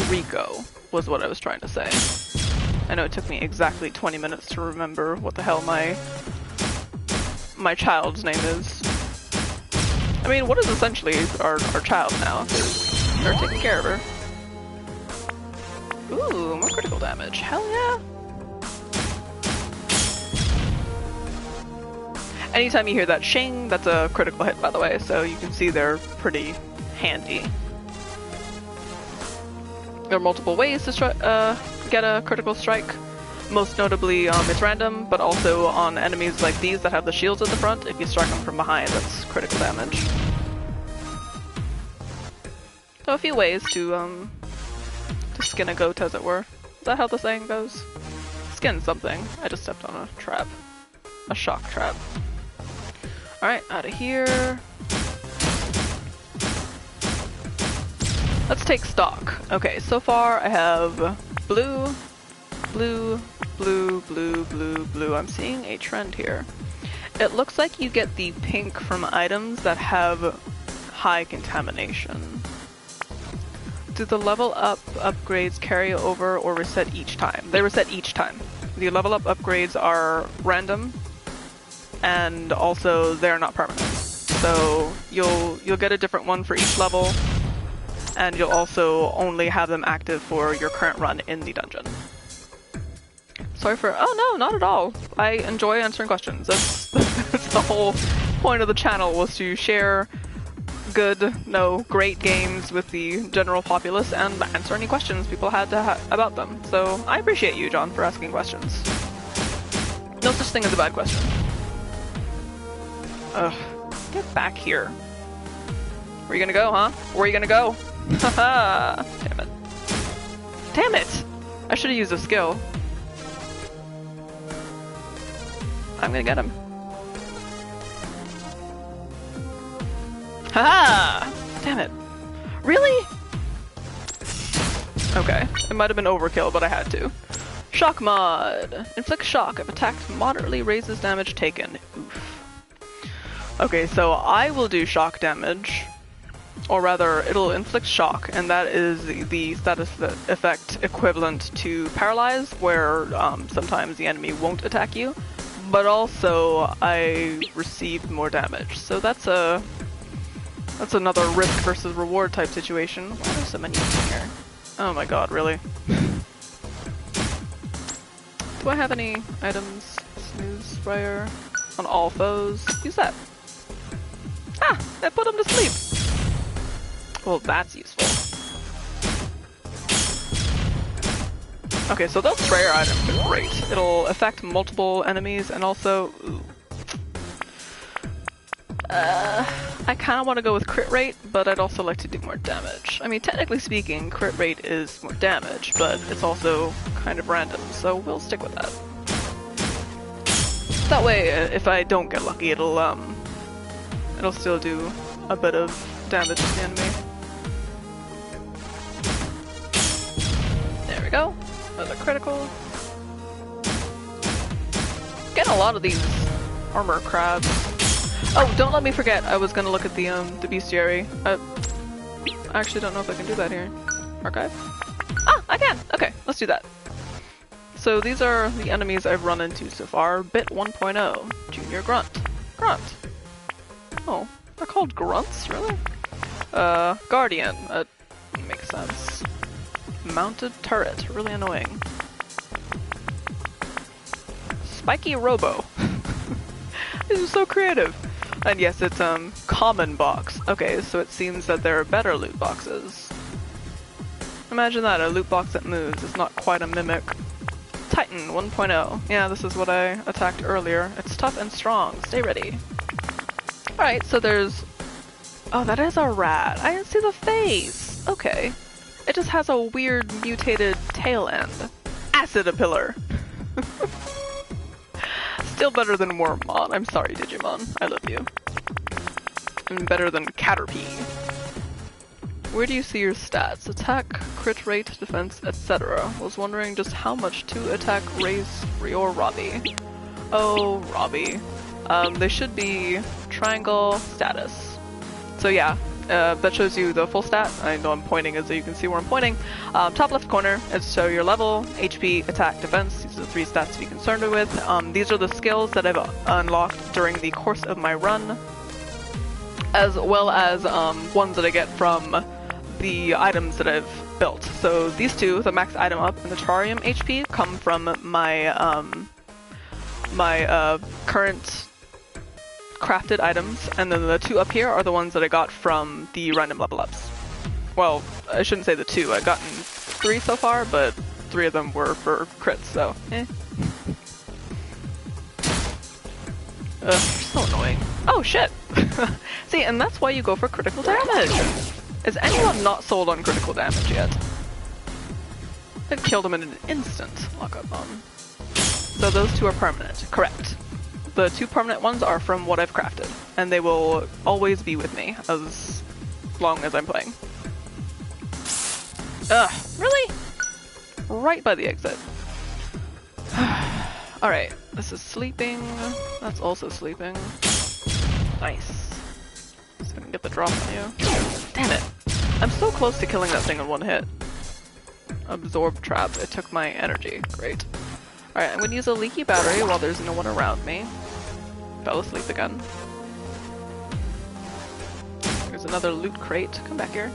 S1: Rico was what I was trying to say. I know it took me exactly 20 minutes to remember what the hell my child's name is. I mean, what is essentially our child now? They're taking care of her. Ooh, more critical damage. Hell yeah! Anytime you hear that shing, that's a critical hit, by the way, so you can see they're pretty handy. There are multiple ways to get a critical strike. Most notably, it's random, but also on enemies like these that have the shields at the front. If you strike them from behind, that's critical damage. So a few ways to skin a goat, as it were. Is that how the saying goes? Skin something. I just stepped on a trap. A shock trap. Alright, out of here. Let's take stock. Okay, so far I have blue, blue, blue, blue, blue, blue. I'm seeing a trend here. It looks like you get the pink from items that have high contamination. Do the level up upgrades carry over or reset each time? They reset each time. The level up upgrades are random, and also they're not permanent. So you'll get a different one for each level, and you'll also only have them active for your current run in the dungeon. Sorry for- oh no, not at all. I enjoy answering questions. That's, that's the whole point of the channel, was to share good, great games with the general populace and answer any questions people had to about them. So I appreciate you, John, for asking questions. No such thing as a bad question. Ugh, get back here. Where you gonna go, huh? Where you gonna go? Haha! Damn it. Damn it! I should have used a skill. I'm gonna get him. Haha! Damn it. Really? Okay, it might have been overkill, but I had to. Shock mod. Inflict shock. If attacked moderately, raises damage taken. Oof. Okay, so I will do shock damage. Or rather, it'll inflict shock, and that is the status effect equivalent to paralyze, where sometimes the enemy won't attack you, but also I received more damage. So that's another risk versus reward type situation. Why are there so many in here? Oh my god, really? Do I have any items? Snooze sprayer on all foes. Use that. Ah! I put him to sleep! Well, that's useful. Okay, so those sprayer items are great. It'll affect multiple enemies and also... Ooh. I kind of want to go with crit rate, but I'd also like to do more damage. I mean, technically speaking, crit rate is more damage, but it's also kind of random, so we'll stick with that. That way, if I don't get lucky, it'll still do a bit of damage to the enemy. There we go. Another critical. Getting a lot of these armor crabs. Oh, don't let me forget, I was gonna look at the bestiary. I actually don't know if I can do that here. Archive? Ah, I can! Okay, let's do that. So these are the enemies I've run into so far. Bit 1.0, Junior Grunt. Grunt. Oh, they're called grunts, really? Guardian. Makes sense. Mounted turret, really annoying. Spiky Robo. This is so creative. And yes, it's common box. Okay, so it seems that there are better loot boxes. Imagine that, a loot box that moves. It's not quite a mimic. Titan 1.0. Yeah, this is what I attacked earlier. It's tough and strong. Stay ready. Alright, so there's... Oh, that is a rat. I didn't see the face. Okay. It just has a weird mutated tail end. Acid-a-pillar. Still better than Wormmon. I'm sorry, Digimon. I love you. And better than Caterpie. Where do you see your stats? Attack, crit rate, defense, etc. Was wondering just how much to attack, raise, or Robbie. Oh, Robbie. They should be triangle status. So yeah, that shows you the full stat. I know I'm pointing as so you can see where I'm pointing. Top left corner is show your level, HP, attack, defense. These are the 3 stats to be concerned with. These are the skills that I've unlocked during the course of my run, as well as ones that I get from the items that I've built. So these two, the max item up and the tRrLM HP, come from my my current crafted items, and then the 2 up here are the ones that I got from the random level ups. Well, I shouldn't say the 2, I've gotten 3 so far, but 3 of them were for crits, so eh. Ugh, so annoying. Oh shit! See, and that's why you go for critical damage! Is anyone not sold on critical damage yet? I'd kill them in an instant, lock up on. So those 2 are permanent, correct. The 2 permanent ones are from what I've crafted, and they will always be with me as long as I'm playing. Ugh, really? Right by the exit. Alright, this is sleeping. That's also sleeping. Nice. So I can get the drop on you. Damn it! I'm so close to killing that thing in 1 hit. Absorb trap. It took my energy. Great. Alright, I'm gonna use a leaky battery while there's no one around me. Fell asleep again. There's another loot crate. Come back here.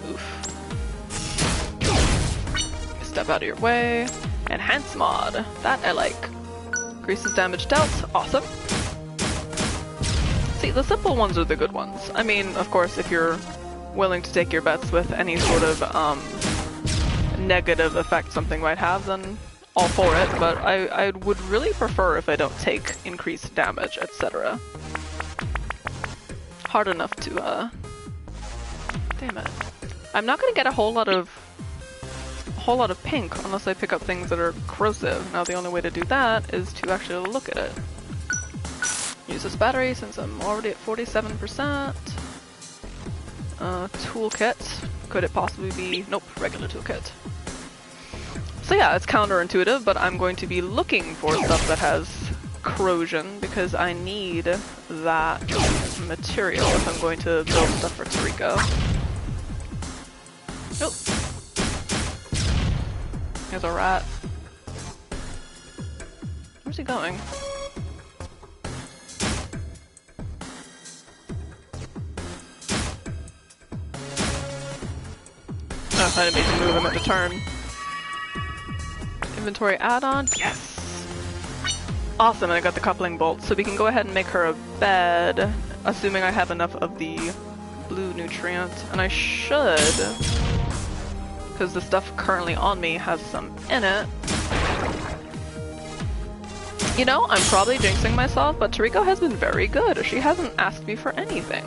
S1: Oof. Missed step out of your way. Enhance mod. That I like. Increases damage dealt. Awesome. See, the simple ones are the good ones. I mean, of course, if you're willing to take your bets with any sort of negative effect something might have, then all for it, but I would really prefer if I don't take increased damage, etc. Hard enough to, damn it. I'm not gonna get a whole lot of pink unless I pick up things that are corrosive. Now the only way to do that is to actually look at it. Use this battery since I'm already at 47%. Toolkit. Could it possibly be? Nope, regular toolkit. So yeah, it's counterintuitive, but I'm going to be looking for stuff that has corrosion because I need that material if I'm going to build stuff for tRriko. Oh. There's a rat. Where's he going? Oh, I didn't mean to move him at the turn. Inventory add-on? Yes! Awesome, and I got the coupling bolt, so we can go ahead and make her a bed, assuming I have enough of the blue nutrient, and I should, because the stuff currently on me has some in it. You know, I'm probably jinxing myself, but tRriko has been very good. She hasn't asked me for anything.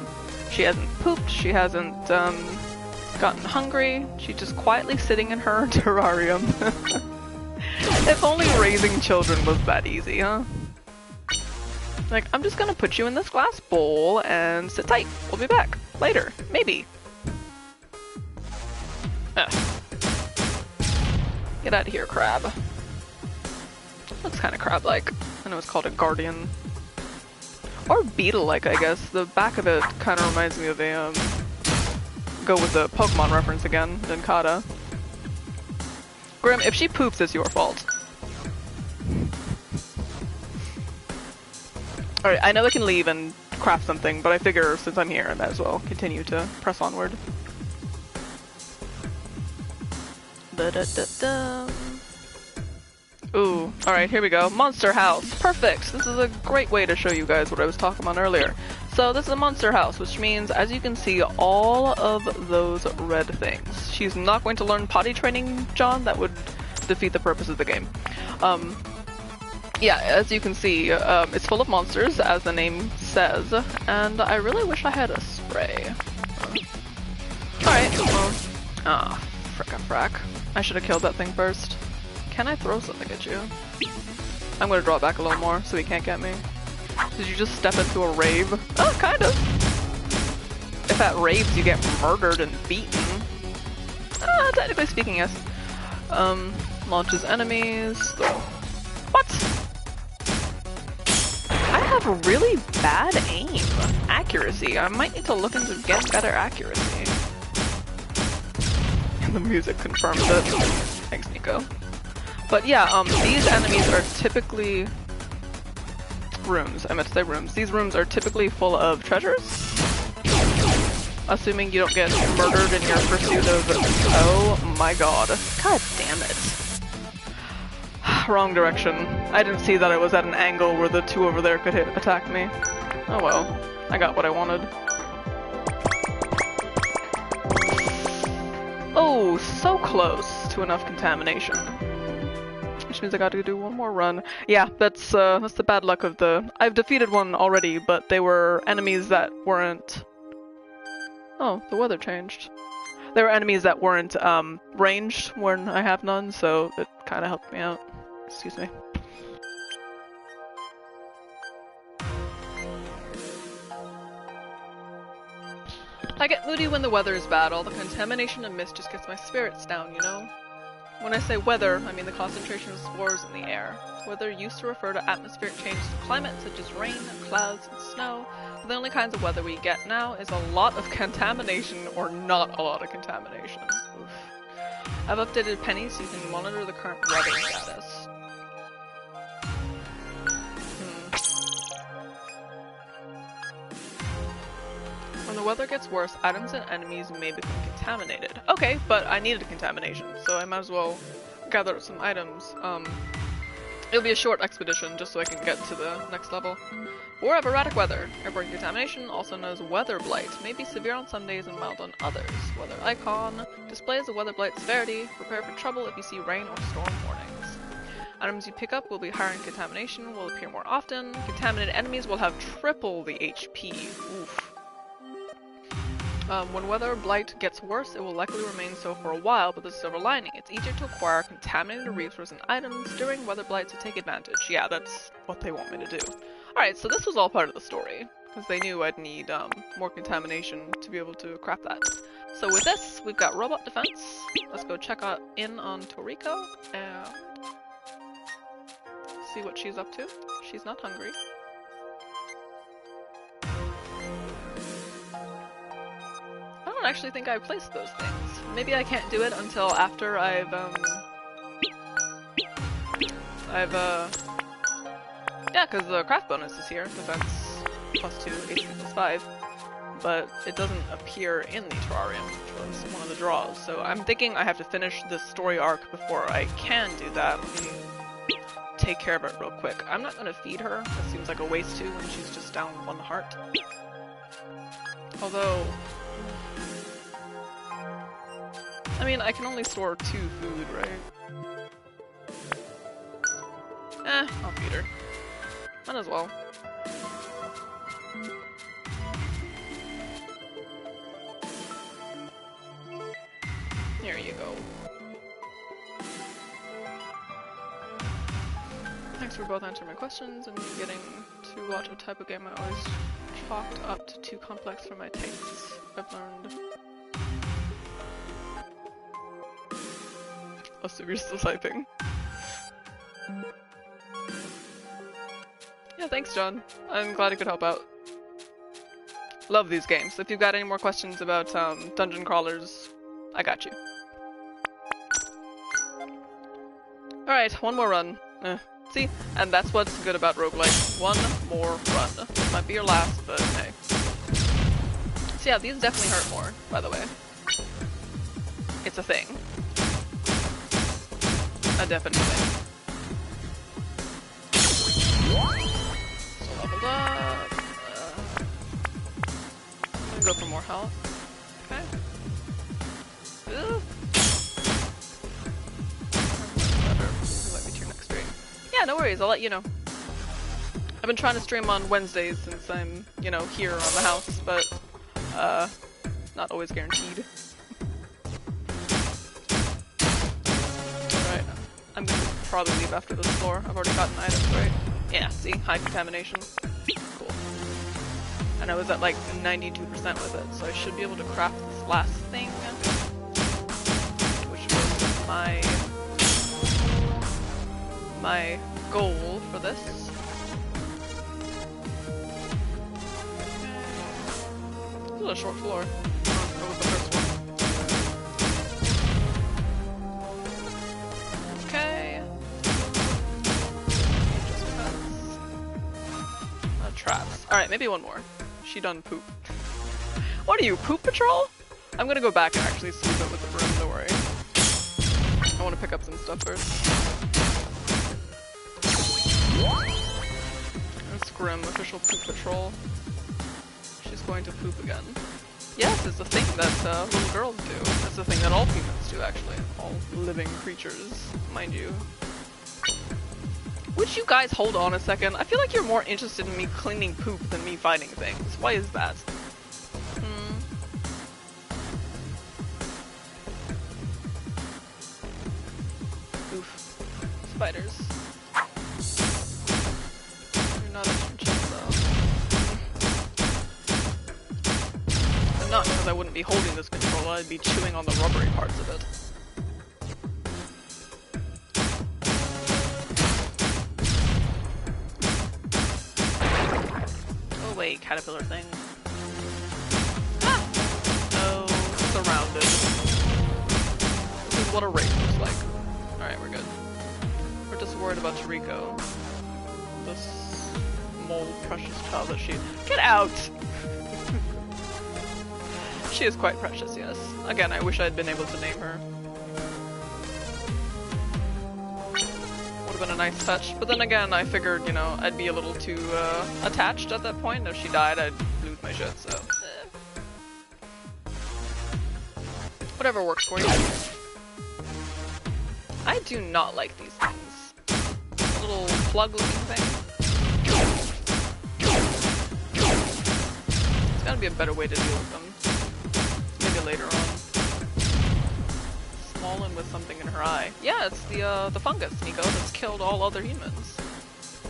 S1: She hasn't pooped, she hasn't, gotten hungry, she's just quietly sitting in her terrarium. If only raising children was that easy, huh? Like, I'm just gonna put you in this glass bowl and sit tight. We'll be back later, maybe. Ugh. Get out of here, crab. Looks kind of crab-like. I know it's called a guardian. Or beetle-like, I guess. The back of it kind of reminds me of a, go with the Pokemon reference again, Dinkata. Grim, if she poops, it's your fault. Alright, I know I can leave and craft something, but I figure since I'm here, I might as well continue to press onward. Ba-da-da-da. Ooh, alright, here we go. Monster house. Perfect! This is a great way to show you guys what I was talking about earlier. So this is a monster house, which means, as you can see, all of those red things. She's not going to learn potty training, John. That would defeat the purpose of the game. Yeah, as you can see, it's full of monsters, as the name says, and I really wish I had a spray. Alright, well, frack. I should have killed that thing first. Can I throw something at you? I'm gonna draw it back a little more so he can't get me. Did you just step into a rave? Oh, kind of. If at raves you get murdered and beaten. Technically speaking, yes. Launches enemies. What? I have really bad aim. Accuracy. I might need to look into getting better accuracy. And the music confirms it. Thanks, Niko. But yeah, these enemies are typically rooms. I meant to say rooms. These rooms are typically full of treasures. Assuming you don't get murdered in your pursuit of... Oh my god. God damn it. Wrong direction. I didn't see that I was at an angle where the two over there could attack me. Oh well. I got what I wanted. Oh, so close to enough contamination. Which means I gotta do one more run. Yeah, that's the bad luck of the... I've defeated one already, but they were enemies that weren't... Oh, the weather changed. They were enemies that weren't ranged when I have none, so it kind of helped me out. Excuse me. I get moody when the weather is bad. All the contamination and mist just gets my spirits down, you know? When I say weather, I mean the concentration of spores in the air. Weather used to refer to atmospheric changes of climate, such as rain, clouds, and snow. But the only kinds of weather we get now is a lot of contamination or not a lot of contamination. Oof. I've updated Penny so you can monitor the current weather status. When the weather gets worse, items and enemies may become contaminated. Okay, but I needed a contamination, so I might as well gather up some items. It'll be a short expedition just so I can get to the next level. War of erratic weather. Airborne contamination, also known as weather blight, may be severe on some days and mild on others. Weather icon displays the weather blight severity. Prepare for trouble if you see rain or storm warnings. Items you pick up will be higher in contamination, will appear more often. Contaminated enemies will have triple the HP. Oof. When weather blight gets worse, it will likely remain so for a while, but there's a silver lining. It's easier to acquire contaminated resources and items during weather blight to take advantage. Yeah, that's what they want me to do. Alright, so this was all part of the story, because they knew I'd need more contamination to be able to craft that. So with this, we've got robot defense. Let's go check out in on Toriko and see what she's up to. She's not hungry. I don't actually think I placed those things. Maybe I can't do it until after yeah, because the craft bonus is here. Defense +2, HP +5. But it doesn't appear in the terrarium, which was one of the draws. So I'm thinking I have to finish this story arc before I can do that. Let me take care of it real quick. I'm not gonna feed her. That seems like a waste too when she's just down 1 heart. Although, I mean, I can only store 2 food, right? I'll feed her. Might as well. Here you go. Thanks for both answering my questions and getting to watch a type of game I always chalked up to too complex for my tastes. I've learned. Oh, so you're still typing. Yeah, thanks, John. I'm glad I could help out. Love these games. If you've got any more questions about dungeon crawlers, I got you. Alright, one more run. See? And that's what's good about roguelike. One more run. It might be your last, but hey. So yeah, these definitely hurt more, by the way. It's a thing. A definite thing. So leveled up. I'm gonna go for more health. Okay. Ugh. Might be to your next stream. Yeah, no worries, I'll let you know. I've been trying to stream on Wednesdays since I'm, you know, here on the house, but not always guaranteed. Alright, I'm gonna probably leave after this floor. I've already gotten items, right? Yeah, see? High contamination. Cool. And I was at like 92% with it, so I should be able to craft this last thing. Which was my goal for this. This is a short floor. Or was the first one? Okay. Traps. Alright, maybe one more. She done poop. What are you, poop patrol? I'm gonna go back and actually sweep it with the broom, don't worry. I want to pick up some stuff first. That's Grim, official poop patrol. She's going to poop again. Yes, it's a thing that little girls do. It's a thing that all humans do, actually. All living creatures, mind you. Would you guys hold on a second? I feel like you're more interested in me cleaning poop than me fighting things. Why is that? Oof. Spiders. You're not a chinchilla. And not because I wouldn't be holding this controller, I'd be chewing on the rubbery parts of it. Wait, caterpillar thing. Ah! Oh, surrounded. This is what a raid looks like. Alright, we're good. We're just worried about Toriko. This mole precious child that she— Get out! She is quite precious, yes. Again, I wish I had been able to name her. have been a nice touch. But then again, I figured, you know, I'd be a little too attached at that point. If she died, I'd lose my shit, so. Whatever works for you. I do not like these things. A little plug-looking thing. There's gotta be a better way to deal with them. Maybe later on. Swollen with something in her eye. Yeah, it's the fungus, Niko, that's killed all other humans.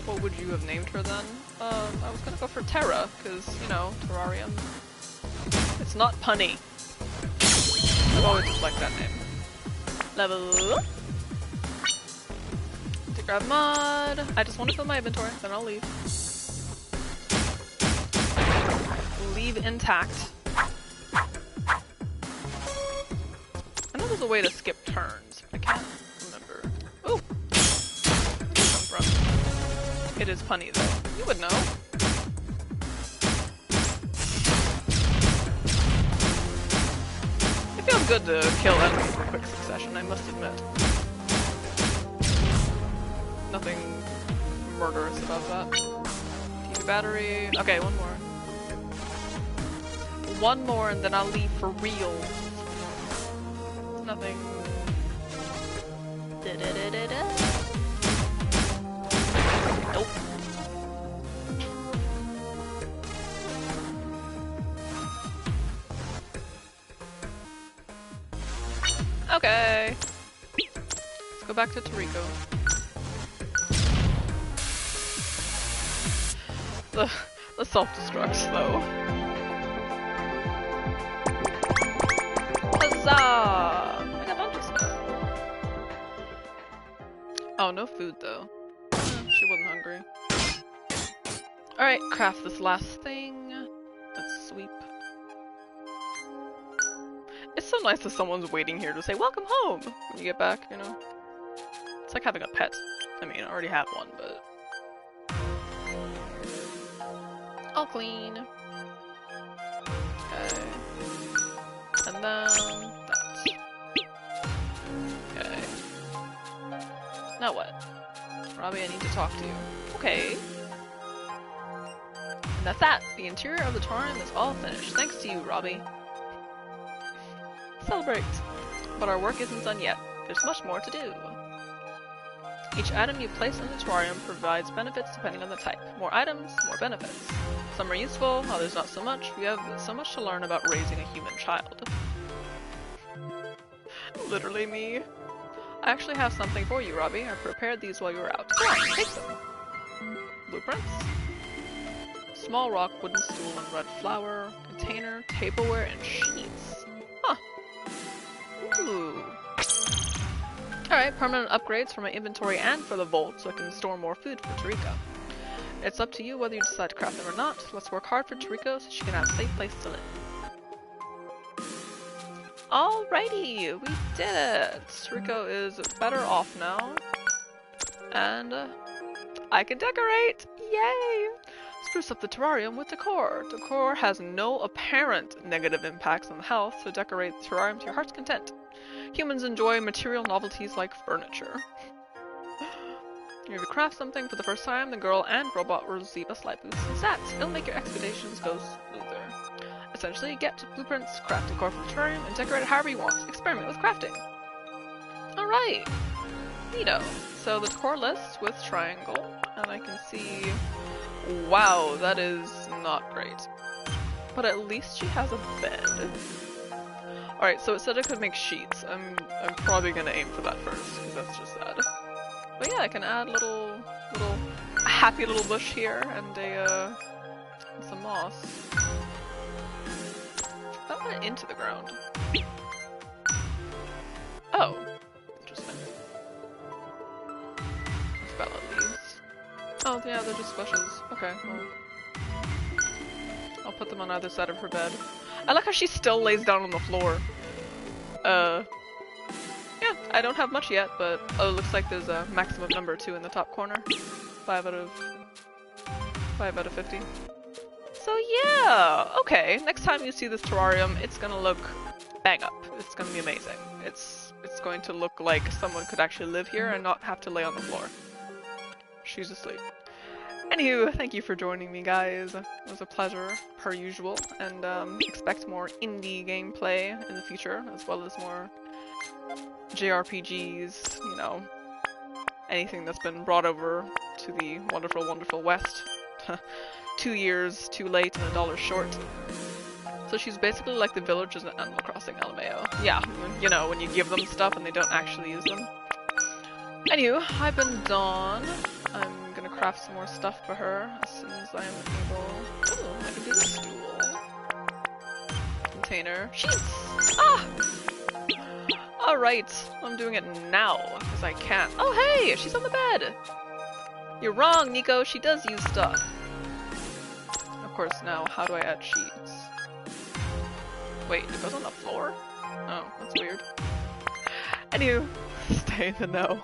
S1: What would you have named her then? I was gonna go for Terra, because, you know, terrarium. It's not punny. I've always just liked that name. Level up. To grab mod. I just want to fill my inventory, then I'll leave. Leave intact. I know there's a way to skip turns, but I can't remember. Ooh! Where'd it come from? It is punny though. You would know. It feels good to kill enemies in quick succession, I must admit. Nothing murderous about that. TV battery. Okay, one more. One more and then I'll leave for real. Nothing. Nope. Okay. Let's go back to tRrLM. The self-destructs though. Huzzah! I got a bunch of stuff. Oh, no food though. She wasn't hungry. Alright, craft this last thing. Let's sweep. It's so nice that someone's waiting here to say, welcome home! When you get back, you know? It's like having a pet. I mean, I already have one, but... All clean. Okay. And then... that. Okay. Now what? Robbie, I need to talk to you. Okay. And that's that! The interior of the tRrLM is all finished. Thanks to you, Robbie. Celebrate! But our work isn't done yet. There's much more to do. Each item you place in the tRrLM provides benefits depending on the type. More items, more benefits. Some are useful, others not so much. We have so much to learn about raising a human child. Literally me. I actually have something for you, Robbie. I prepared these while you were out. Come on, take them. Blueprints. Small rock, wooden stool, and red flower. Container, tableware, and sheets. Huh. Ooh. Alright, permanent upgrades for my inventory and for the vault so I can store more food for tRrLM. It's up to you whether you decide to craft them or not. Let's work hard for tRrLM so she can have a safe place to live. Alrighty, we did it! tRrLM is better off now. And I can decorate! Yay! Spruce up the tRrLM with decor. Decor has no apparent negative impacts on health, so decorate the tRrLM to your heart's content. Humans enjoy material novelties like furniture. If you craft something for the first time, the girl and robot will receive a slight boost in stats. It'll make your expeditions go smoother. Essentially, get blueprints, craft decor for the tRrLM, and decorate it however you want. Experiment with crafting. Alright. Neato. So the decor list with triangle, and I can see... wow, that is not great. But at least she has a bed. Alright, so it said I could make sheets. I'm probably gonna aim for that first, because that's just sad. But yeah, I can add a happy little bush here, and some moss. That went into the ground. Oh. Interesting. Spell leaves. Oh, yeah, they're just bushes. Okay, well. I'll put them on either side of her bed. I like how she still lays down on the floor. Yeah, I don't have much yet, but oh, it looks like there's a maximum number 2 in the top corner. 5 out of 50. So yeah, okay. Next time you see this tRrLM, it's gonna look bang up. It's gonna be amazing. It's going to look like someone could actually live here and not have to lay on the floor. she's asleep. Anywho, thank you for joining me, guys. It was a pleasure, per usual, and expect more indie gameplay in the future, as well as more JRPGs, you know, anything that's been brought over to the wonderful, wonderful West. 2 years too late and $1 short. So she's basically like the villagers in Animal Crossing LMAO. Yeah, you know, when you give them stuff and they don't actually use them. Anywho, I've been Dawn. I'm gonna craft some more stuff for her as soon as I'm able. Ooh, I can do the stool. Container. Sheets! Ah! Alright, I'm doing it now, because I can't. Oh hey, she's on the bed! You're wrong, Niko, she does use stuff. Of course, now, how do I add sheets? Wait, it goes on the floor? Oh, that's weird. Anywho, stay in the know.